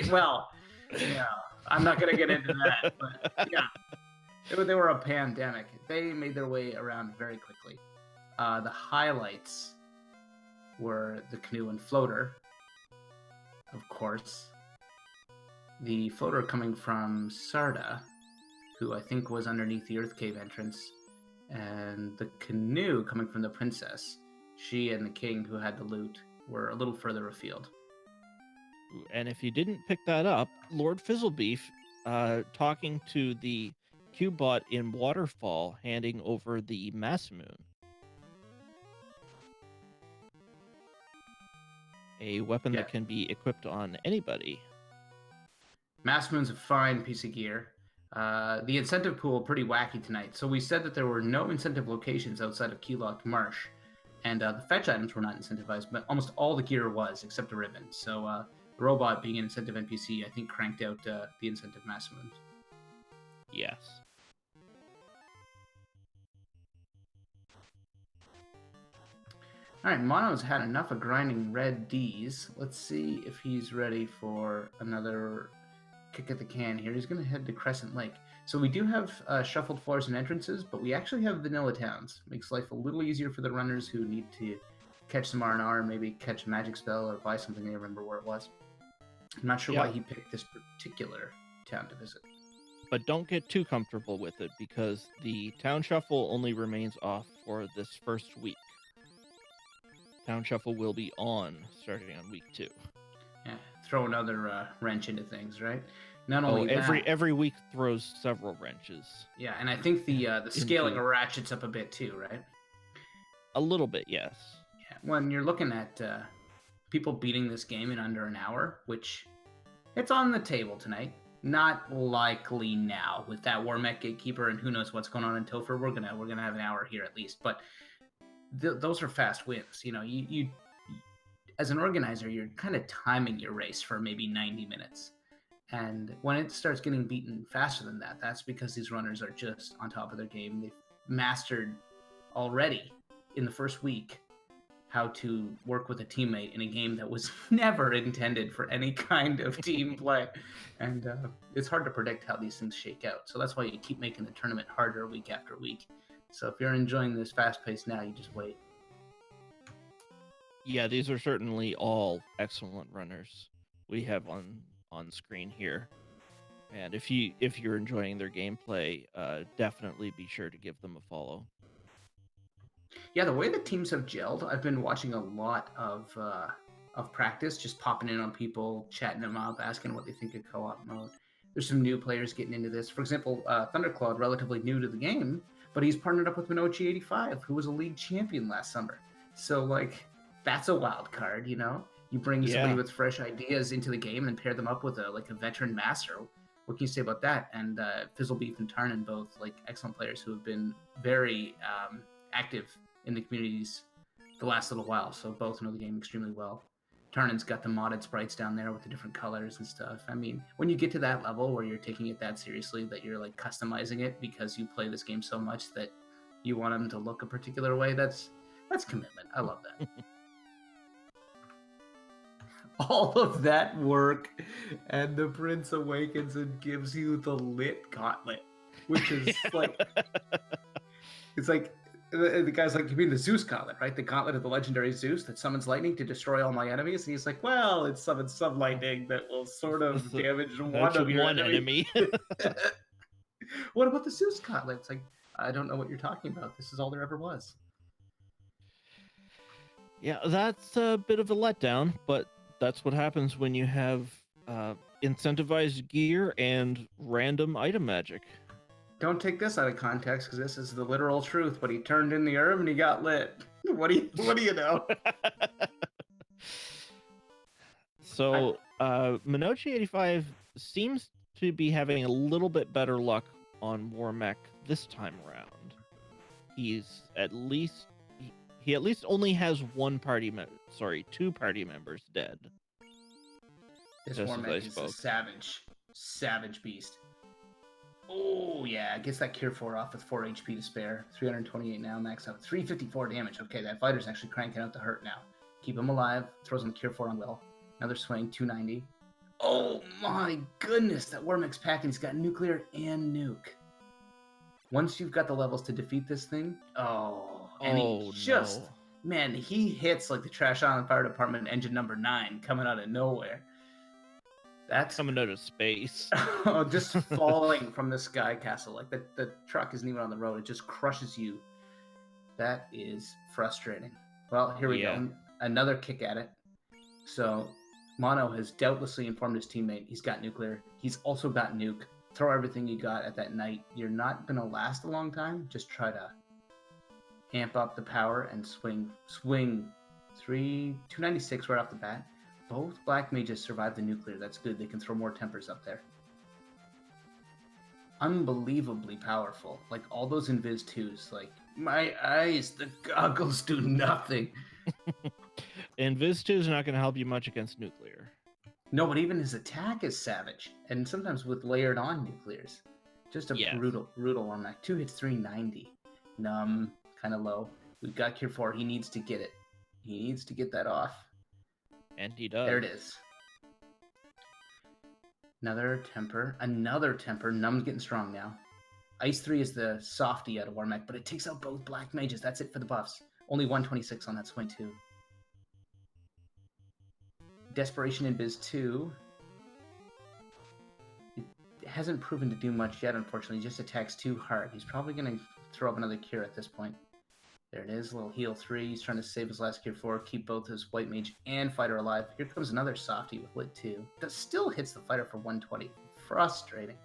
[SPEAKER 1] well, yeah, I'm not gonna get into that, but yeah, they were a pandemic. They made their way around very quickly. The highlights were the canoe and floater, of course. The floater coming from Sarda, who I think was underneath the Earth Cave entrance, and the canoe coming from the princess. She and the king, who had the loot, were a little further afield.
[SPEAKER 2] And if you didn't pick that up, Lord Fizzlebeef talking to the Cubot in Waterfall, handing over the Mass Moon. A weapon that can be equipped on anybody.
[SPEAKER 1] Mass Moon's a fine piece of gear. The incentive pool pretty wacky tonight. So we said that there were no incentive locations outside of Keylocked Marsh, and the fetch items were not incentivized, but almost all the gear was, except the ribbon. So the robot, being an incentive NPC, I think cranked out the incentive Mass Moons.
[SPEAKER 2] Yes.
[SPEAKER 1] All right, Mono's had enough of grinding red Ds. Let's see if he's ready for another kick at the can here. He's going to head to Crescent Lake. So we do have shuffled floors and entrances, but we actually have vanilla towns. Makes life a little easier for the runners who need to catch some R&R, maybe catch a magic spell or buy something they remember where it was. I'm not sure why he picked this particular town to visit.
[SPEAKER 2] But don't get too comfortable with it, because the town shuffle only remains off for this first week. Town shuffle will be on starting on week 2.
[SPEAKER 1] Yeah, throw another wrench into things, right? Not only
[SPEAKER 2] every week throws several wrenches.
[SPEAKER 1] Yeah, and I think the scaling ratchets up a bit too, right?
[SPEAKER 2] A little bit, yes.
[SPEAKER 1] Yeah, when you're looking at people beating this game in under an hour, which it's on the table tonight. Not likely now with that Warmech Gatekeeper and who knows what's going on in Topher. We're gonna have an hour here at least, but those are fast wins. You know, you as an organizer, you're kind of timing your race for maybe 90 minutes. And when it starts getting beaten faster than that, that's because these runners are just on top of their game. They've mastered already in the first week how to work with a teammate in a game that was never intended for any kind of team play. And it's hard to predict how these things shake out. So that's why you keep making the tournament harder week after week. So if you're enjoying this fast pace now, you just wait.
[SPEAKER 2] Yeah, these are certainly all excellent runners we have on screen here. And if you're enjoying their gameplay, definitely be sure to give them a follow.
[SPEAKER 1] Yeah, the way the teams have gelled, I've been watching a lot of practice, just popping in on people, chatting them up, asking what they think of co-op mode. There's some new players getting into this. For example, Thundercloud, relatively new to the game, but he's partnered up with Minochi85, who was a league champion last summer. So, like, that's a wild card, you know? You bring somebody with fresh ideas into the game and pair them up with a veteran master. What can you say about that? And Fizzlebeef and Tarnan, both excellent players who have been very active in the communities the last little while, so both know the game extremely well. Tarnan's got the modded sprites down there with the different colors and stuff. I mean, when you get to that level where you're taking it that seriously, that you're customizing it because you play this game so much that you want them to look a particular way, that's commitment. I love that. All of that work, and the prince awakens and gives you the lit gauntlet, which is it's like the guy's like, you mean the Zeus gauntlet, right? The gauntlet of the legendary Zeus that summons lightning to destroy all my enemies. And he's like, well, it summons some lightning that will sort of damage one of your enemy. What about the Zeus gauntlet? It's like, I don't know what you're talking about. This is all there ever was.
[SPEAKER 2] Yeah, that's a bit of a letdown, but that's what happens when you have incentivized gear and random item magic.
[SPEAKER 1] don't take this out of context because this is the literal truth. But he turned in the herb and he got lit. What do you know?
[SPEAKER 2] So, Minochi85 seems to be having a little bit better luck on Warmech this time around. He's at least he at least only has two party members dead.
[SPEAKER 1] This
[SPEAKER 2] Just as I
[SPEAKER 1] Warmech is a
[SPEAKER 2] spoke.
[SPEAKER 1] savage beast. Oh yeah, gets that Cure 4 off with 4 HP to spare. 328 now, max out. 354 damage. Okay, that fighter's actually cranking out the hurt now. Keep him alive. Throws him Cure 4 on Will. Another swing, 290. Oh my goodness, that Warmech's packing. He's got nuclear and nuke. Once you've got the levels to defeat this thing, man, he hits like the Trash Island Fire Department engine number 9 coming out of nowhere. That's
[SPEAKER 2] coming out of space.
[SPEAKER 1] Just falling from the sky castle. Like the truck isn't even on the road. It just crushes you. That is frustrating. Well, here we go. Another kick at it. So Mono has doubtlessly informed his teammate he's got nuclear. He's also got nuke. Throw everything you got at that night. You're not going to last a long time. Just try to amp up the power and swing 296 right off the bat. Both black mages survived the nuclear. That's good. They can throw more tempers up there. Unbelievably powerful. Like all those Invis 2s. Like, my eyes, the goggles do nothing.
[SPEAKER 2] Invis 2 is not going to help you much against nuclear.
[SPEAKER 1] No, but even his attack is savage. And sometimes with layered on nuclears. Just a brutal on that. 2 hits 390. Numb, kind of low. We've got Cure 4. He needs to get it. He needs to get that off.
[SPEAKER 2] And he does.
[SPEAKER 1] There it is. Another temper. Numb's getting strong now. Ice 3 is the softy out of Warmech, but it takes out both black mages. That's it for the buffs. Only 126 on that swing, too. Desperation in Biz 2. It hasn't proven to do much yet, unfortunately. He just attacks too hard. He's probably going to throw up another cure at this point. There it is, a little heal 3. He's trying to save his last Cure 4, keep both his White Mage and Fighter alive. Here comes another softy with Lit 2. That still hits the Fighter for 120. Frustrating.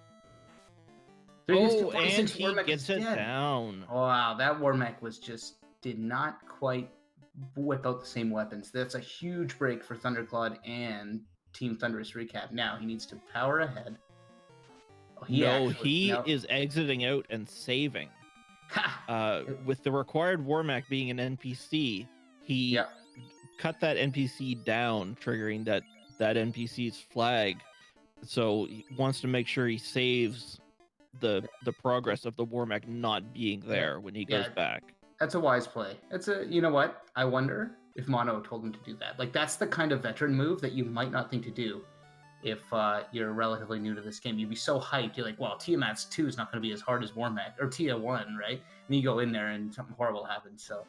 [SPEAKER 2] And he gets it down.
[SPEAKER 1] Oh, wow, that Warmech did not quite whip out the same weapons. That's a huge break for Thunderclad and Team Thunderous recap. Now he needs to power ahead.
[SPEAKER 2] He is exiting out and saving. With the required Warmech being an NPC, he cut that NPC down, triggering that NPC's flag. So he wants to make sure he saves the progress of the Warmech not being there when he goes back.
[SPEAKER 1] That's a wise play. You know what? I wonder if Mono told him to do that. Like, that's the kind of veteran move that you might not think to do if you're relatively new to this game. You'd be so hyped. You're like, well, Tiamat's 2 is not going to be as hard as Warmech, or Tia 1, right? And you go in there and something horrible happens. So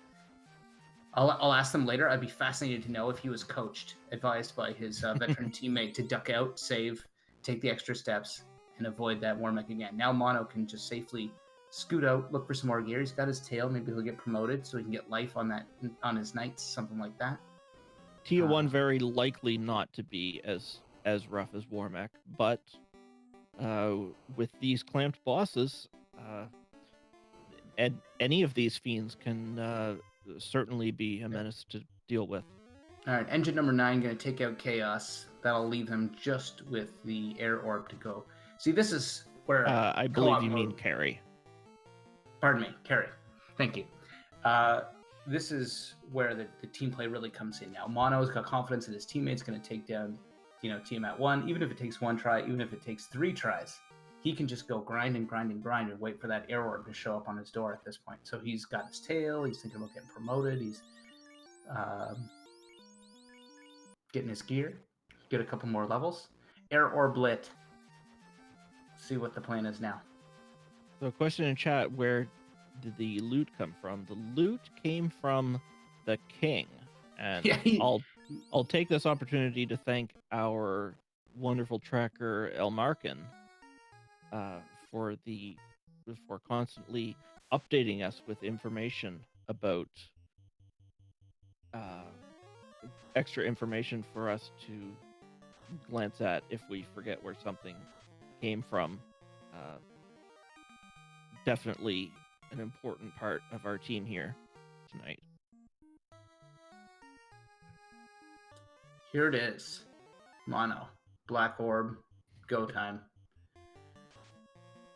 [SPEAKER 1] I'll ask them later. I'd be fascinated to know if he was coached, advised by his veteran teammate to duck out, save, take the extra steps, and avoid that Warmech again. Now Mono can just safely scoot out, look for some more gear. He's got his tail. Maybe he'll get promoted so he can get life on his knights, something like that.
[SPEAKER 2] Tia 1 very likely not to be as rough as Warmech, but with these clamped bosses, and any of these fiends can certainly be a menace to deal with.
[SPEAKER 1] All right, engine number 9 going to take out Chaos. That'll leave them just with the air orb to go. See, this is where
[SPEAKER 2] I believe you mean Carrie.
[SPEAKER 1] Pardon me, Carrie. Thank you. This is where the team play really comes in now. Mono's got confidence in his teammates going to take down, Tiamat 1. Even if it takes 1 try, even if it takes 3 tries, he can just go grind and wait for that air orb to show up on his door at this point. So he's got his tail. He's thinking about getting promoted. He's getting his gear. Get a couple more levels. Air orb lit. See what the plan is now.
[SPEAKER 2] So, question in chat: where did the loot come from? The loot came from the king, and I'll take this opportunity to thank our wonderful tracker Elmarkin for constantly updating us with information about extra information for us to glance at if we forget where something came from. definitely an important part of our team here tonight.
[SPEAKER 1] Here it is. Mono. Black Orb. Go time.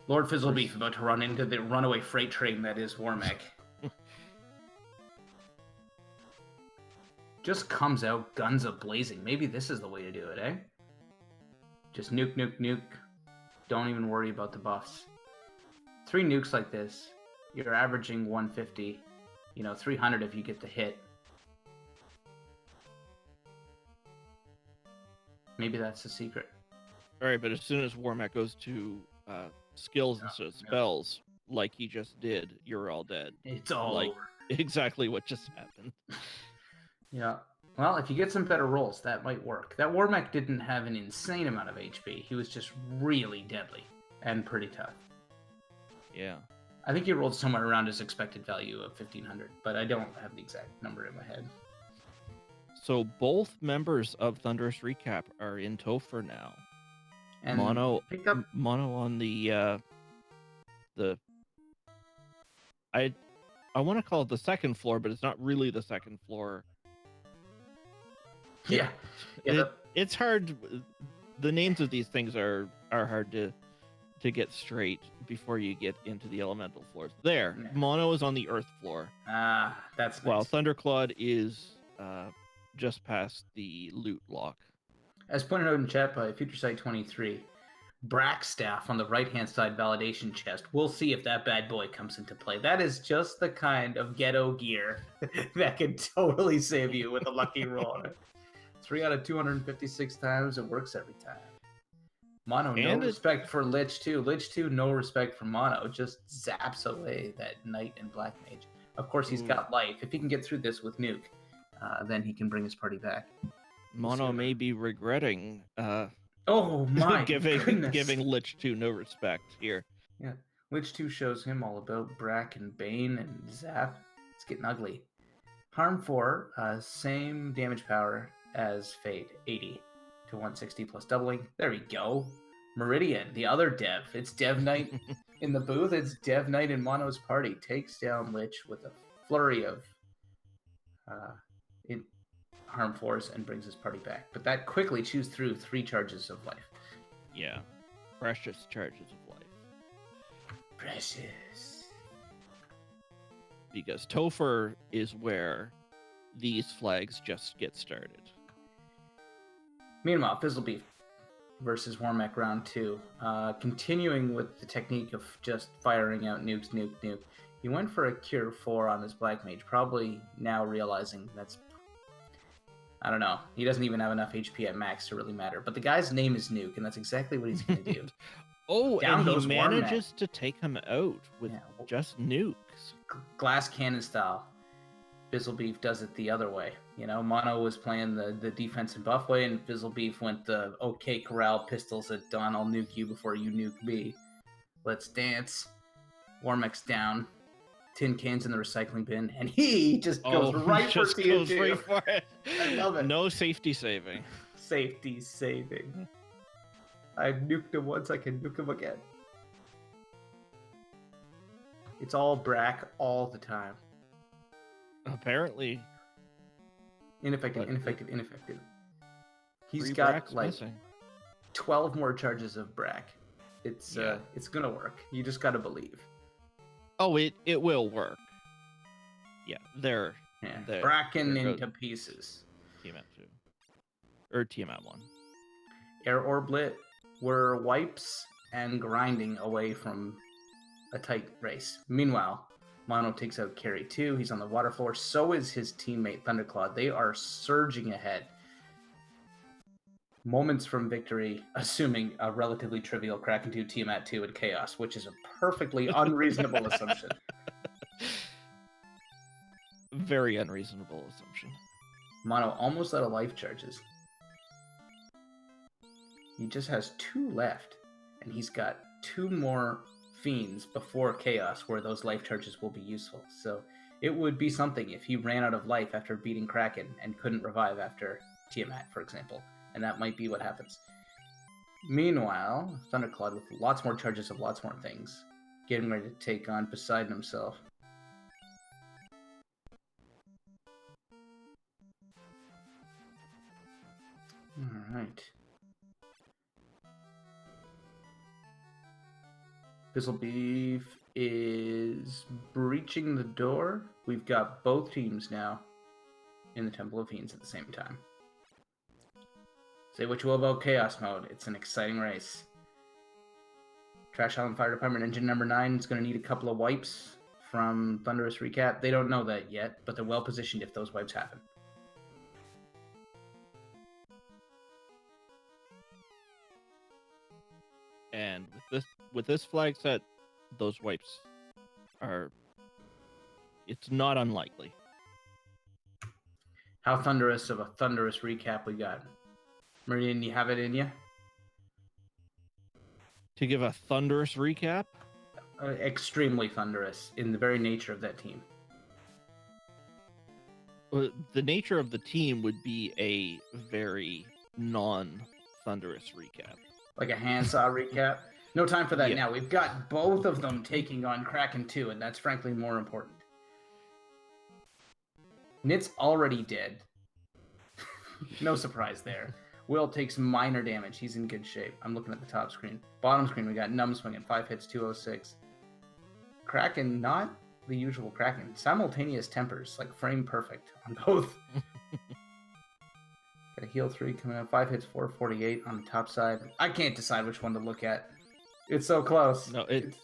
[SPEAKER 1] Lord Fizzlebeef about to run into the runaway freight train that is Warmech. Just comes out guns a-blazing. Maybe this is the way to do it, eh? Just nuke, nuke, nuke. Don't even worry about the buffs. 3 nukes like this, you're averaging 150. 300 if you get the hit. Maybe that's the secret.
[SPEAKER 2] All right, but as soon as Warmech goes to skills instead of spells, like he just did, you're all dead.
[SPEAKER 1] It's all
[SPEAKER 2] like
[SPEAKER 1] over.
[SPEAKER 2] Exactly what just happened.
[SPEAKER 1] Yeah. Well, if you get some better rolls, that might work. That Warmech didn't have an insane amount of HP. He was just really deadly and pretty tough.
[SPEAKER 2] Yeah.
[SPEAKER 1] I think he rolled somewhere around his expected value of 1500, but I don't have the exact number in my head.
[SPEAKER 2] So both members of Thunderous Recap are in Topher now.
[SPEAKER 1] And
[SPEAKER 2] Mono on the I want to call it the second floor, but it's not really the second floor. It's hard. The names of these things are hard to get straight before you get into the elemental floors. There, yeah. Mono is on the earth floor.
[SPEAKER 1] That's nice.
[SPEAKER 2] While Thunderclad is just past the loot lock.
[SPEAKER 1] As pointed out in chat by FutureSight23, Brackstaff on the right-hand side validation chest. We'll see if that bad boy comes into play. That is just the kind of ghetto gear that can totally save you with a lucky roll. 3 out of 256 times, it works every time. Mono, no respect for Lich 2. Lich 2, no respect for Mono. Just zaps away that Knight and Black Mage. Of course, he's got life. If he can get through this with Nuke, then he can bring his party back.
[SPEAKER 2] Mono may be regretting
[SPEAKER 1] oh my
[SPEAKER 2] giving Lich 2 no respect here.
[SPEAKER 1] Yeah, Lich 2 shows him all about Brack and Bane and Zap. It's getting ugly. Harm 4, same damage power as Fade, 80 to 160 plus doubling. There we go. Meridian, the other Dev. It's Dev Knight in the booth. It's Dev Knight in Mono's party. Takes down Lich with a flurry of Harm 4s and brings his party back. But that quickly chews through 3 charges of life.
[SPEAKER 2] Yeah. Precious charges of life.
[SPEAKER 1] Precious.
[SPEAKER 2] Because Topher is where these flags just get started.
[SPEAKER 1] Meanwhile, Fizzlebeef versus Warmech round 2. Continuing with the technique of just firing out nukes, nuke, nuke. He went for a Cure 4 on his Black Mage, probably now realizing that's... I don't know. He doesn't even have enough HP at max to really matter. But the guy's name is Nuke, and that's exactly what he's going to do.
[SPEAKER 2] Down and he manages to take him out with just nukes.
[SPEAKER 1] Glass cannon style. Fizzlebeef does it the other way. Mono was playing the defense and buff way, and Fizzlebeef went the okay corral pistols at dawn. I'll nuke you before you nuke me. Let's dance. Warmech's down. Tin cans in the recycling bin, and he just goes right for TNT.
[SPEAKER 2] Right for it.
[SPEAKER 1] I love it.
[SPEAKER 2] No safety saving.
[SPEAKER 1] Safety saving. I nuked him once, I can nuke him again. It's all Brack all the time.
[SPEAKER 2] Apparently.
[SPEAKER 1] Ineffective. He's got like
[SPEAKER 2] missing.
[SPEAKER 1] 12 more charges of Brack. It's gonna work. You just gotta believe.
[SPEAKER 2] Oh, it will work. Yeah, they're
[SPEAKER 1] Bracken into pieces.
[SPEAKER 2] Tiamat 2. Or Tiamat 1.
[SPEAKER 1] Air Orblet were wipes and grinding away from a tight race. Meanwhile, Mono takes out Carry 2. He's on the water floor. So is his teammate Thunderclad. They are surging ahead. Moments from victory, assuming a relatively trivial Kraken 2, Tiamat 2, and Chaos, which is a perfectly unreasonable assumption.
[SPEAKER 2] Very unreasonable assumption.
[SPEAKER 1] Mono almost out of life charges. He just has 2 left, and he's got 2 more Fiends before Chaos where those life charges will be useful. So it would be something if he ran out of life after beating Kraken and couldn't revive after Tiamat, for example. And that might be what happens. Meanwhile, Thunderclad with lots more charges of lots more things getting ready to take on Poseidon himself. All right. Fizzle Beef is breaching the door. We've got both teams now in the Temple of Fiends at the same time. Say what you will about Chaos Mode. It's an exciting race. Trash Island Fire Department Engine number 9 is going to need a couple of wipes from Thunderous Recap. They don't know that yet, but they're well positioned if those wipes happen.
[SPEAKER 2] And with this flag set, those wipes are. It's not unlikely.
[SPEAKER 1] How thunderous of a Thunderous Recap we got. Meridian, you have it in you?
[SPEAKER 2] To give a thunderous recap?
[SPEAKER 1] Extremely thunderous in the very nature of that team.
[SPEAKER 2] The nature of the team would be a very non-thunderous recap.
[SPEAKER 1] Like a handsaw recap? No time for that now. We've got both of them taking on Kraken 2, and that's frankly more important. Nit's already dead. No surprise there. Will takes minor damage. He's in good shape. I'm looking at the top screen. Bottom screen, we got Numb swinging. 5 hits, 206. Kraken, not the usual Kraken. Simultaneous tempers, like frame perfect on both. Got a heal 3 coming up. 5 hits, 448 on the top side. I can't decide which one to look at. It's so close.
[SPEAKER 2] No,
[SPEAKER 1] it's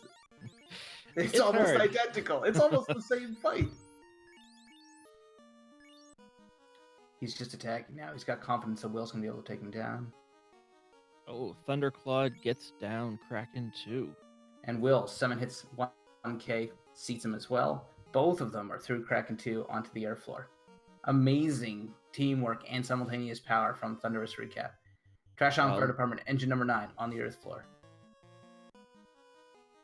[SPEAKER 1] almost hard. Identical. It's almost the same fight. He's just attacking now. He's got confidence that Will's going to be able to take him down.
[SPEAKER 2] Oh, Thunderclawed gets down Kraken 2.
[SPEAKER 1] And Will, 7 hits, 1k, seats him as well. Both of them are through Kraken 2 onto the air floor. Amazing teamwork and simultaneous power from Thunderous Recap. Trash Island Fire Department, Engine number 9 on the earth floor.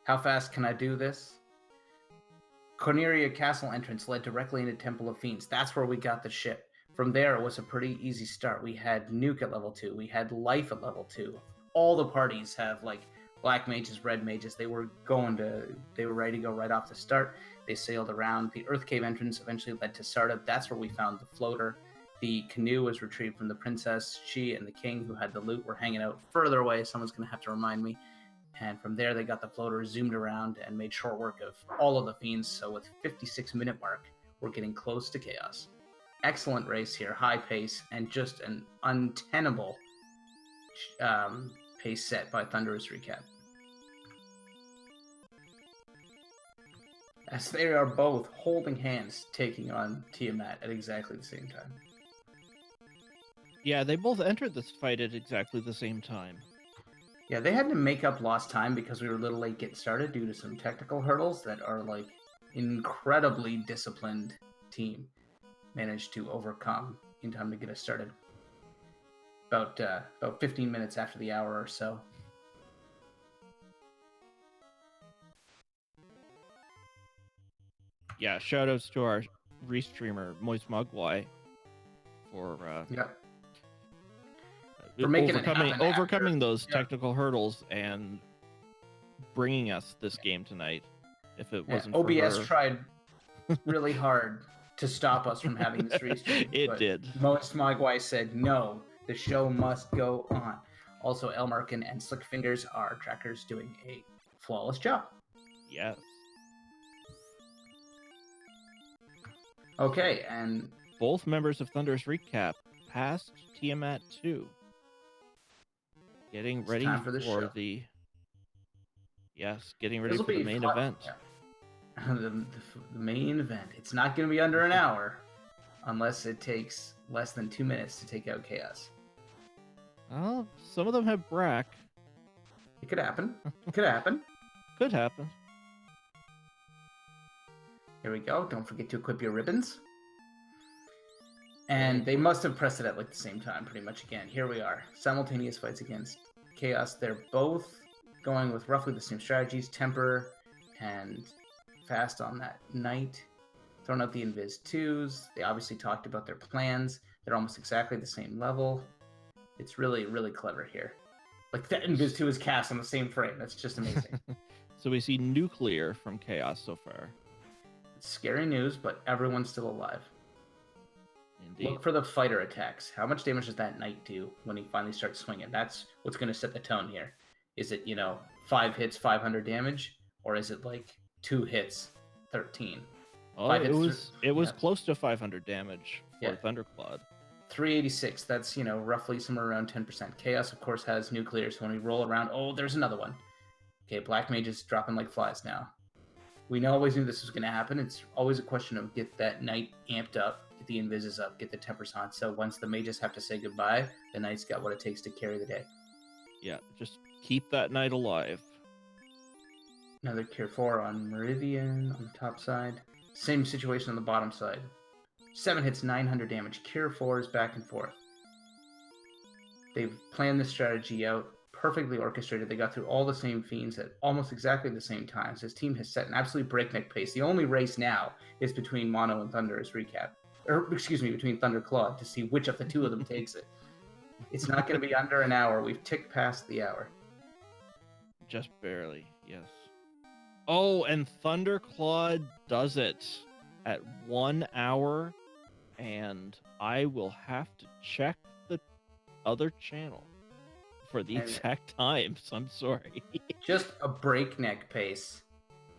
[SPEAKER 1] How fast can I do this? Corneria Castle entrance led directly into Temple of Fiends. That's where we got the ship. From there, it was a pretty easy start. We had Nuke at level 2. We had Life at level 2. All the parties have, like, black mages, red mages. They were ready to go right off the start. They sailed around. The Earth Cave entrance eventually led to startup. That's where we found the floater. The canoe was retrieved from the princess. She and the king, who had the loot, were hanging out further away. Someone's going to have to remind me. And from there, they got the floater, zoomed around, and made short work of all of the fiends. So with 56-minute mark, we're getting close to chaos. Excellent race here, high pace, and just an untenable pace set by Thunderous Recap. As they are both holding hands, taking on Tiamat at exactly the same time.
[SPEAKER 2] Yeah, they both entered this fight at exactly the same time.
[SPEAKER 1] Yeah, they had to make up lost time because we were a little late getting started due to some technical hurdles that our incredibly disciplined team managed to overcome in time to get us started. About 15 minutes after the hour or so.
[SPEAKER 2] Yeah, shoutouts to our restreamer Moist Mugwai for
[SPEAKER 1] making
[SPEAKER 2] overcoming those technical hurdles and bringing us this game tonight. If it wasn't for
[SPEAKER 1] OBS
[SPEAKER 2] her.
[SPEAKER 1] tried really hard to stop us from having this restream.
[SPEAKER 2] It did.
[SPEAKER 1] Moist Mugwai said no. The show must go on. Also, Elmarkin and Slick Fingers are trackers doing a flawless job.
[SPEAKER 2] Yes.
[SPEAKER 1] Okay, and
[SPEAKER 2] both members of Thunderous Recap passed Tiamat 2. Getting ready for the main event.
[SPEAKER 1] Yeah. The main event. It's not going to be under an hour unless it takes less than 2 minutes to take out Chaos.
[SPEAKER 2] Well, some of them have Brack.
[SPEAKER 1] It could happen. It could happen.
[SPEAKER 2] Could happen.
[SPEAKER 1] Here we go. Don't forget to equip your ribbons. And they must have pressed it at the same time, pretty much again. Here we are. Simultaneous fights against Chaos. They're both going with roughly the same strategies. Temper and fast on that night. Throwing out the Invis 2s. They obviously talked about their plans. They're almost exactly the same level. It's really, really clever here. That Invis 2 is cast on the same frame. That's just amazing.
[SPEAKER 2] So we see nuclear from Chaos so far.
[SPEAKER 1] It's scary news, but everyone's still alive.
[SPEAKER 2] Indeed.
[SPEAKER 1] Look for the fighter attacks. How much damage does that knight do when he finally starts swinging? That's what's going to set the tone here. Is it, 5 hits, 500 damage? Or is it like 2 hits, 13?
[SPEAKER 2] Oh,
[SPEAKER 1] 5
[SPEAKER 2] it
[SPEAKER 1] hits,
[SPEAKER 2] was close to 500 damage for
[SPEAKER 1] Yeah.
[SPEAKER 2] Thunderclad.
[SPEAKER 1] 386. That's, roughly somewhere around 10%. Chaos, of course, has nuclear, so when we roll around, oh, there's another one. Okay, Black Mage is dropping like flies now. We always knew this was going to happen. It's always a question of get that knight amped up, get the invises up, get the tempers on. So once the mages have to say goodbye, the knight's got what it takes to carry the day.
[SPEAKER 2] Yeah, just keep that knight alive.
[SPEAKER 1] Another Cure 4 on Meridian on the top side. Same situation on the bottom side. 7 hits, 900 damage. Cure 4 is back and forth. They've planned this strategy out, perfectly orchestrated. They got through all the same fiends at almost exactly the same times. His team has set an absolute breakneck pace. The only race now is between Mono and Thunderous recap. Between Thunderclad to see which of the two of them takes it. It's not going to be under an hour. We've ticked past the hour.
[SPEAKER 2] Just barely, yes. Oh, and Thunderclad does it at 1 hour, and I will have to check the other channel for the exact times. I'm sorry.
[SPEAKER 1] Just a breakneck pace.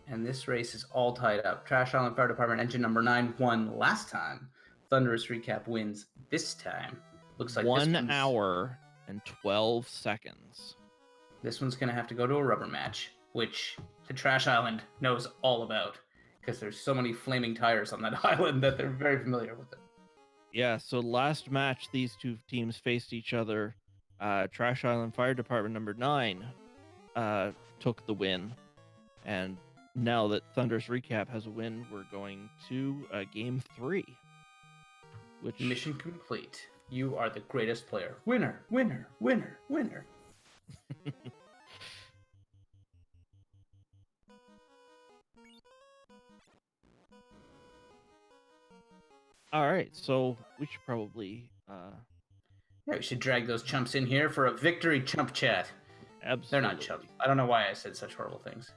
[SPEAKER 1] And this race is all tied up. Trash Island Fire Department engine number 9 won last time. Thunderous Recap wins this time. Looks like
[SPEAKER 2] 1 hour and 12 seconds.
[SPEAKER 1] This one's going to have to go to a rubber match, which the Trash Island knows all about because there's so many flaming tires on that island that they're very familiar with it.
[SPEAKER 2] Yeah, so last match, these two teams faced each other. Trash Island Fire Department number 9 took the win. And now that Thunderous Recap has a win, we're going to game 3. Which
[SPEAKER 1] Mission complete. You are the greatest player. Winner, winner, winner, winner.
[SPEAKER 2] All right, so we should probably
[SPEAKER 1] Yeah, we should drag those chumps in here for a victory chump chat.
[SPEAKER 2] Absolutely.
[SPEAKER 1] They're not chumps. I don't know why I said such horrible things.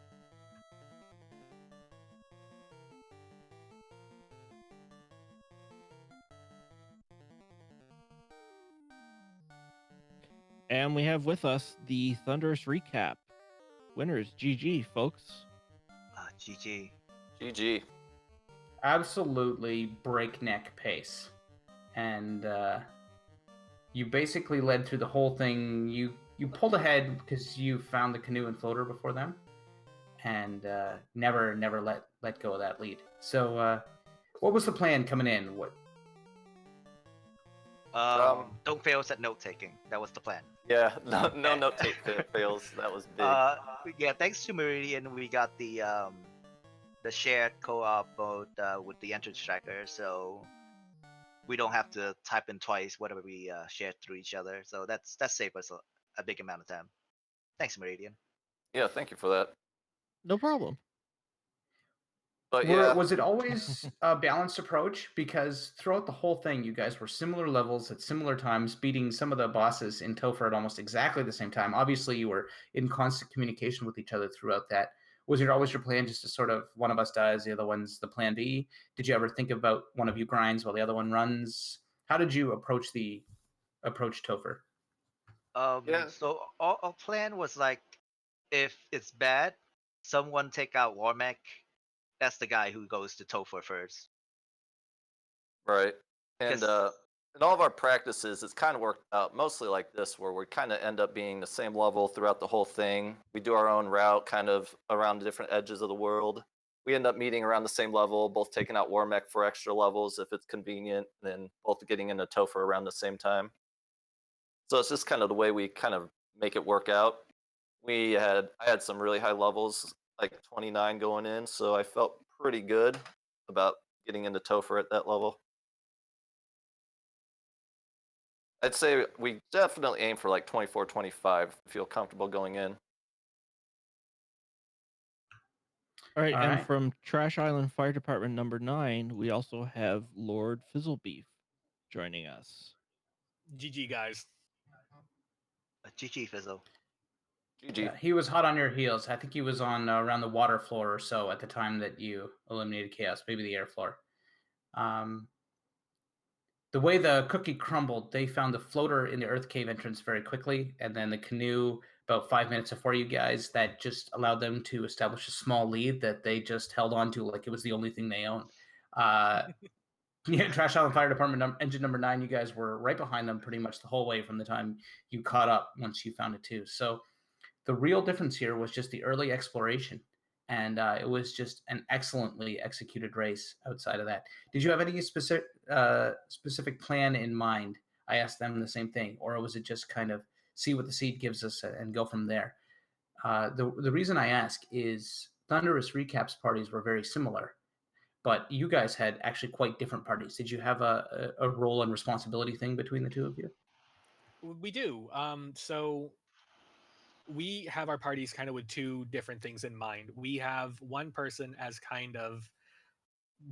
[SPEAKER 2] And we have with us the Thunderous Recap winners. GG, folks.
[SPEAKER 3] GG.
[SPEAKER 4] GG.
[SPEAKER 1] Absolutely breakneck pace. And you basically led through the whole thing. You pulled ahead because you found the canoe and floater before them. And never let go of that lead. So what was the plan coming in?
[SPEAKER 3] Don't fail at note taking. That was the plan.
[SPEAKER 4] Yeah, no note take fails. That was big.
[SPEAKER 3] Yeah, thanks to Meridian, we got the shared co-op mode with the entrance tracker, so we don't have to type in twice whatever we shared through each other. So that saved us a big amount of time. Thanks, Meridian.
[SPEAKER 4] Yeah, thank you for that.
[SPEAKER 2] No problem.
[SPEAKER 4] But yeah,
[SPEAKER 1] was it always a balanced approach? Because throughout the whole thing, you guys were similar levels at similar times, beating some of the bosses in Topher at almost exactly the same time. Obviously, you were in constant communication with each other throughout that. Was it always your plan just to sort of one of us dies, the other one's the plan B? Did you ever think about one of you grinds while the other one runs? How did you approach Topher?
[SPEAKER 3] Yeah. So our plan was like, if it's bad, someone take out Warmech. That's the guy who goes to Topher first.
[SPEAKER 4] Right. And in all of our practices, it's kind of worked out mostly like this, where we kind of end up being the same level throughout the whole thing. We do our own route kind of around the different edges of the world. We end up meeting around the same level, both taking out Warmech for extra levels if it's convenient, and then both getting into Topher around the same time. So it's just kind of the way we kind of make it work out. I had some really high levels, like 29 going in, so I felt pretty good about getting into Topher at that level. I'd say we definitely aim for like 24, 25, feel comfortable going in.
[SPEAKER 2] All right, from Trash Island Fire Department number 9, we also have Lord Fizzlebeef joining us.
[SPEAKER 5] GG, guys.
[SPEAKER 3] GG, Fizzle.
[SPEAKER 4] GG.
[SPEAKER 1] Yeah, he was hot on your heels. I think he was on around the water floor or so at the time that you eliminated Chaos, maybe the air floor. The way the cookie crumbled, they found the floater in the Earth Cave entrance very quickly, and then the canoe about 5 minutes before you guys. That just allowed them to establish a small lead that they just held on to like it was the only thing they owned. Yeah, Trash Island Fire Department engine number 9. You guys were right behind them pretty much the whole way from the time you caught up once you found it too. So the real difference here was just the early exploration, and it was just an excellently executed race. Outside of that, did you have any specific plan in mind? I asked them the same thing, or was it just kind of see what the seed gives us and go from there? The reason I ask is Thunderous recaps parties were very similar, but you guys had actually quite different parties. Did you have a role and responsibility thing between the two of you?
[SPEAKER 5] We do. So we have our parties kind of with two different things in mind. We have one person as kind of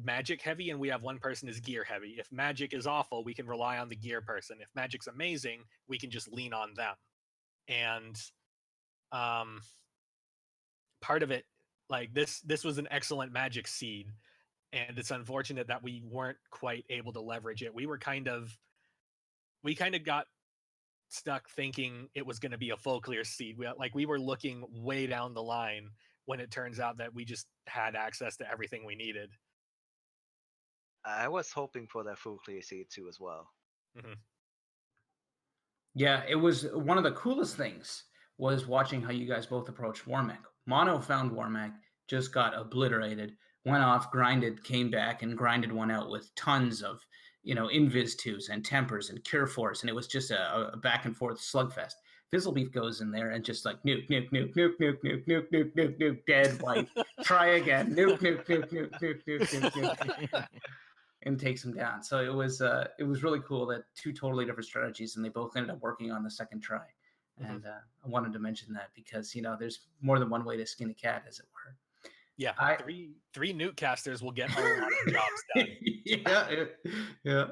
[SPEAKER 5] magic heavy, and we have one person as gear heavy. If magic is awful, we can rely on the gear person. If magic's amazing, we can just lean on them. And part of it, like this was an excellent magic seed, and it's unfortunate that we weren't quite able to leverage it. We kind of got stuck thinking it was going to be a full clear seed. We were looking way down the line when it turns out that we just had access to everything we needed.
[SPEAKER 3] I was hoping for that full clear seed too as well.
[SPEAKER 5] Mm-hmm.
[SPEAKER 1] Yeah, it was one of the coolest things was watching how you guys both approached Warmac. Mono found Warmac, just got obliterated, went off, grinded, came back, and grinded one out with tons of, Invis 2s and Tempers and Cure Force, and it was just a back and forth slugfest. Fizzlebeef goes in there and just like nuke, nuke, nuke, nuke, nuke, nuke, nuke, nuke, nuke, nuke, dead, white, try again, nuke, nuke, nuke, nuke, nuke, nuke, nuke, nuke. And takes him down. So it was really cool that two totally different strategies, and they both ended up working on the second try.
[SPEAKER 5] Mm-hmm.
[SPEAKER 1] And I wanted to mention that because there's more than one way to skin a cat, as it were.
[SPEAKER 5] Yeah, three nuke casters will get a lot of jobs done.
[SPEAKER 1] Yeah.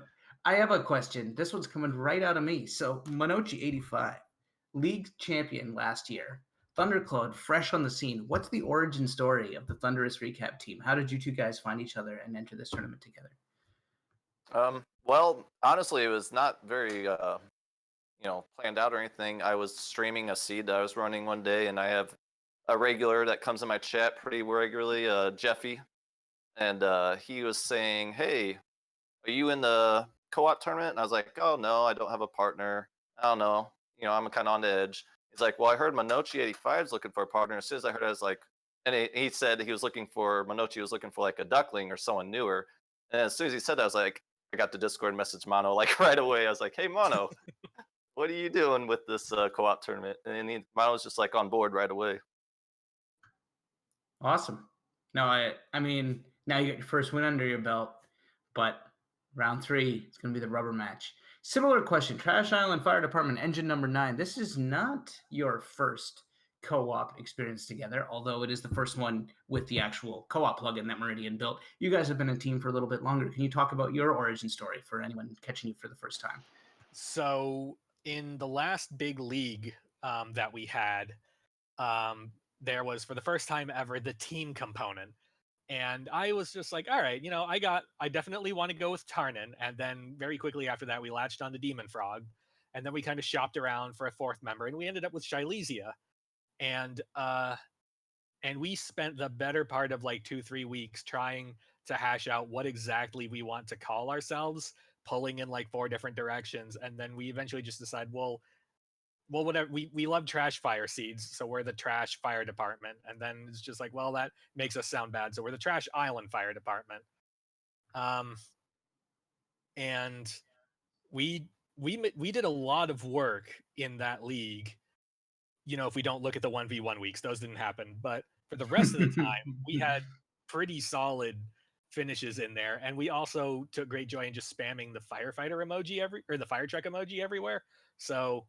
[SPEAKER 1] I have a question. This one's coming right out of me. So Monochi85, league champion last year. Thundercloud, fresh on the scene. What's the origin story of the Thunderous recap team? How did you two guys find each other and enter this tournament together?
[SPEAKER 4] Well, honestly, it was not very, planned out or anything. I was streaming a seed that I was running one day, and I have a regular that comes in my chat pretty regularly, Jeffy, and he was saying, "Hey, are you in the co-op tournament?" And I was like, "Oh no, I don't have a partner. I don't know. I'm kind of on the edge." He's like, "Well, I heard Monochi85 is looking for a partner." As soon as I heard it, I was like, and he said he was looking for Monochi was looking for like a duckling or someone newer. And as soon as he said that, I was like, I got the Discord message Mono like right away. I was like, "Hey Mono, what are you doing with this co-op tournament?" And Mono was just like on board right away.
[SPEAKER 1] Awesome. No, I mean, now you get your first win under your belt, but round 3, it's going to be the rubber match. Similar question, Trash Island Fire Department engine number 9. This is not your first co-op experience together, although it is the first one with the actual co-op plugin that Meridian built. You guys have been a team for a little bit longer. Can you talk about your origin story for anyone catching you for the first time?
[SPEAKER 5] So in the last big league that we had, there was for the first time ever the team component. And I was just like, all right, I definitely want to go with Tarnin. And then very quickly after that, we latched on to Demon Frog. And then we kind of shopped around for a fourth member, and we ended up with Shylezia. And we spent the better part of like 2-3 weeks trying to hash out what exactly we want to call ourselves, pulling in like 4 different directions. And then we eventually just decided, well, whatever, we love trash fire seeds, so we're the trash fire department. And then it's just like, well, that makes us sound bad, so we're the trash island fire department. And we did a lot of work in that league. If we don't look at the 1v1 weeks, those didn't happen, but for the rest of the time we had pretty solid finishes in there. And we also took great joy in just spamming the firefighter emoji or the fire truck emoji everywhere. So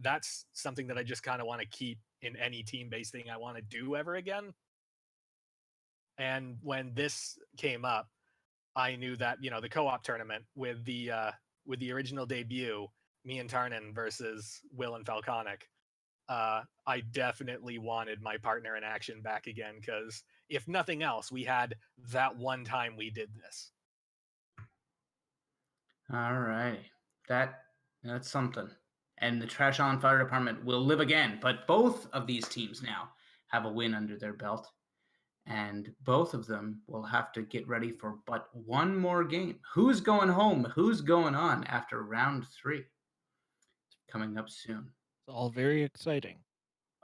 [SPEAKER 5] that's something that I just kind of want to keep in any team-based thing I want to do ever again. And when this came up, I knew that the co-op tournament with the original debut, me and Tarnin versus Will and Falconic, I definitely wanted my partner in action back again, because if nothing else, we had that one time we did this.
[SPEAKER 1] All right. That's something. And the Trash On Fire Department will live again. But both of these teams now have a win under their belt. And both of them will have to get ready for but one more game. Who's going home? Who's going on after round 3? Coming up soon.
[SPEAKER 2] It's all very exciting.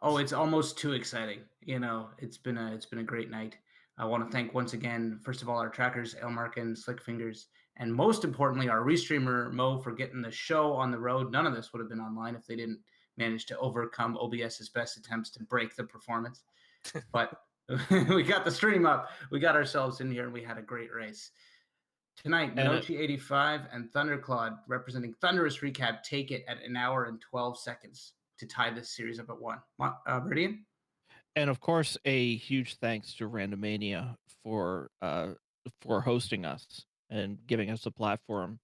[SPEAKER 1] Oh, it's almost too exciting. It's been a great night. I want to thank once again, first of all, our trackers, Elmark, Slick Fingers, and most importantly, our restreamer Mo for getting the show on the road. None of this would have been online if they didn't manage to overcome OBS's best attempts to break the performance. But we got the stream up. We got ourselves in here, and we had a great race. Tonight, Nochi85 and Thunderclad, representing Thunderous Recap, take it at 1 hour and 12 seconds to tie this series up at 1. Meridian?
[SPEAKER 2] And of course, a huge thanks to Randomania for hosting us and giving us a platform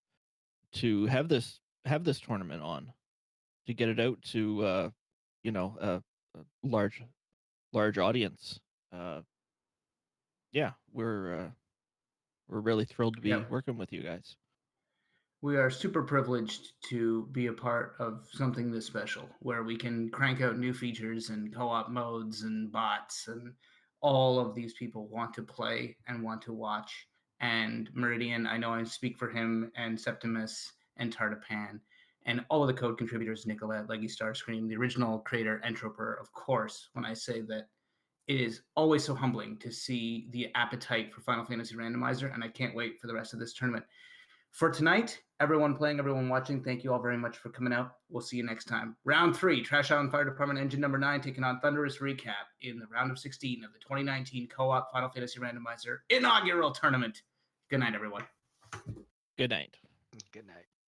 [SPEAKER 2] to have this tournament on, to get it out to a large audience. Yeah, we're really thrilled to be working with you guys.
[SPEAKER 1] We are super privileged to be a part of something this special, where we can crank out new features and co-op modes and bots, and all of these people want to play and want to watch. And Meridian, I know I speak for him, and Septimus and Tartapan, and all of the code contributors, Nicolette, Leggy Starscream, the original creator, Entroper, of course, when I say that it is always so humbling to see the appetite for Final Fantasy Randomizer, and I can't wait for the rest of this tournament. For tonight, everyone playing, everyone watching, thank you all very much for coming out. We'll see you next time. Round 3, Trash On Fire Department Engine number 9 taking on Thunderous Recap in the round of 16 of the 2019 Co-op Final Fantasy Randomizer inaugural tournament. Good night, everyone.
[SPEAKER 2] Good night.
[SPEAKER 3] Good night.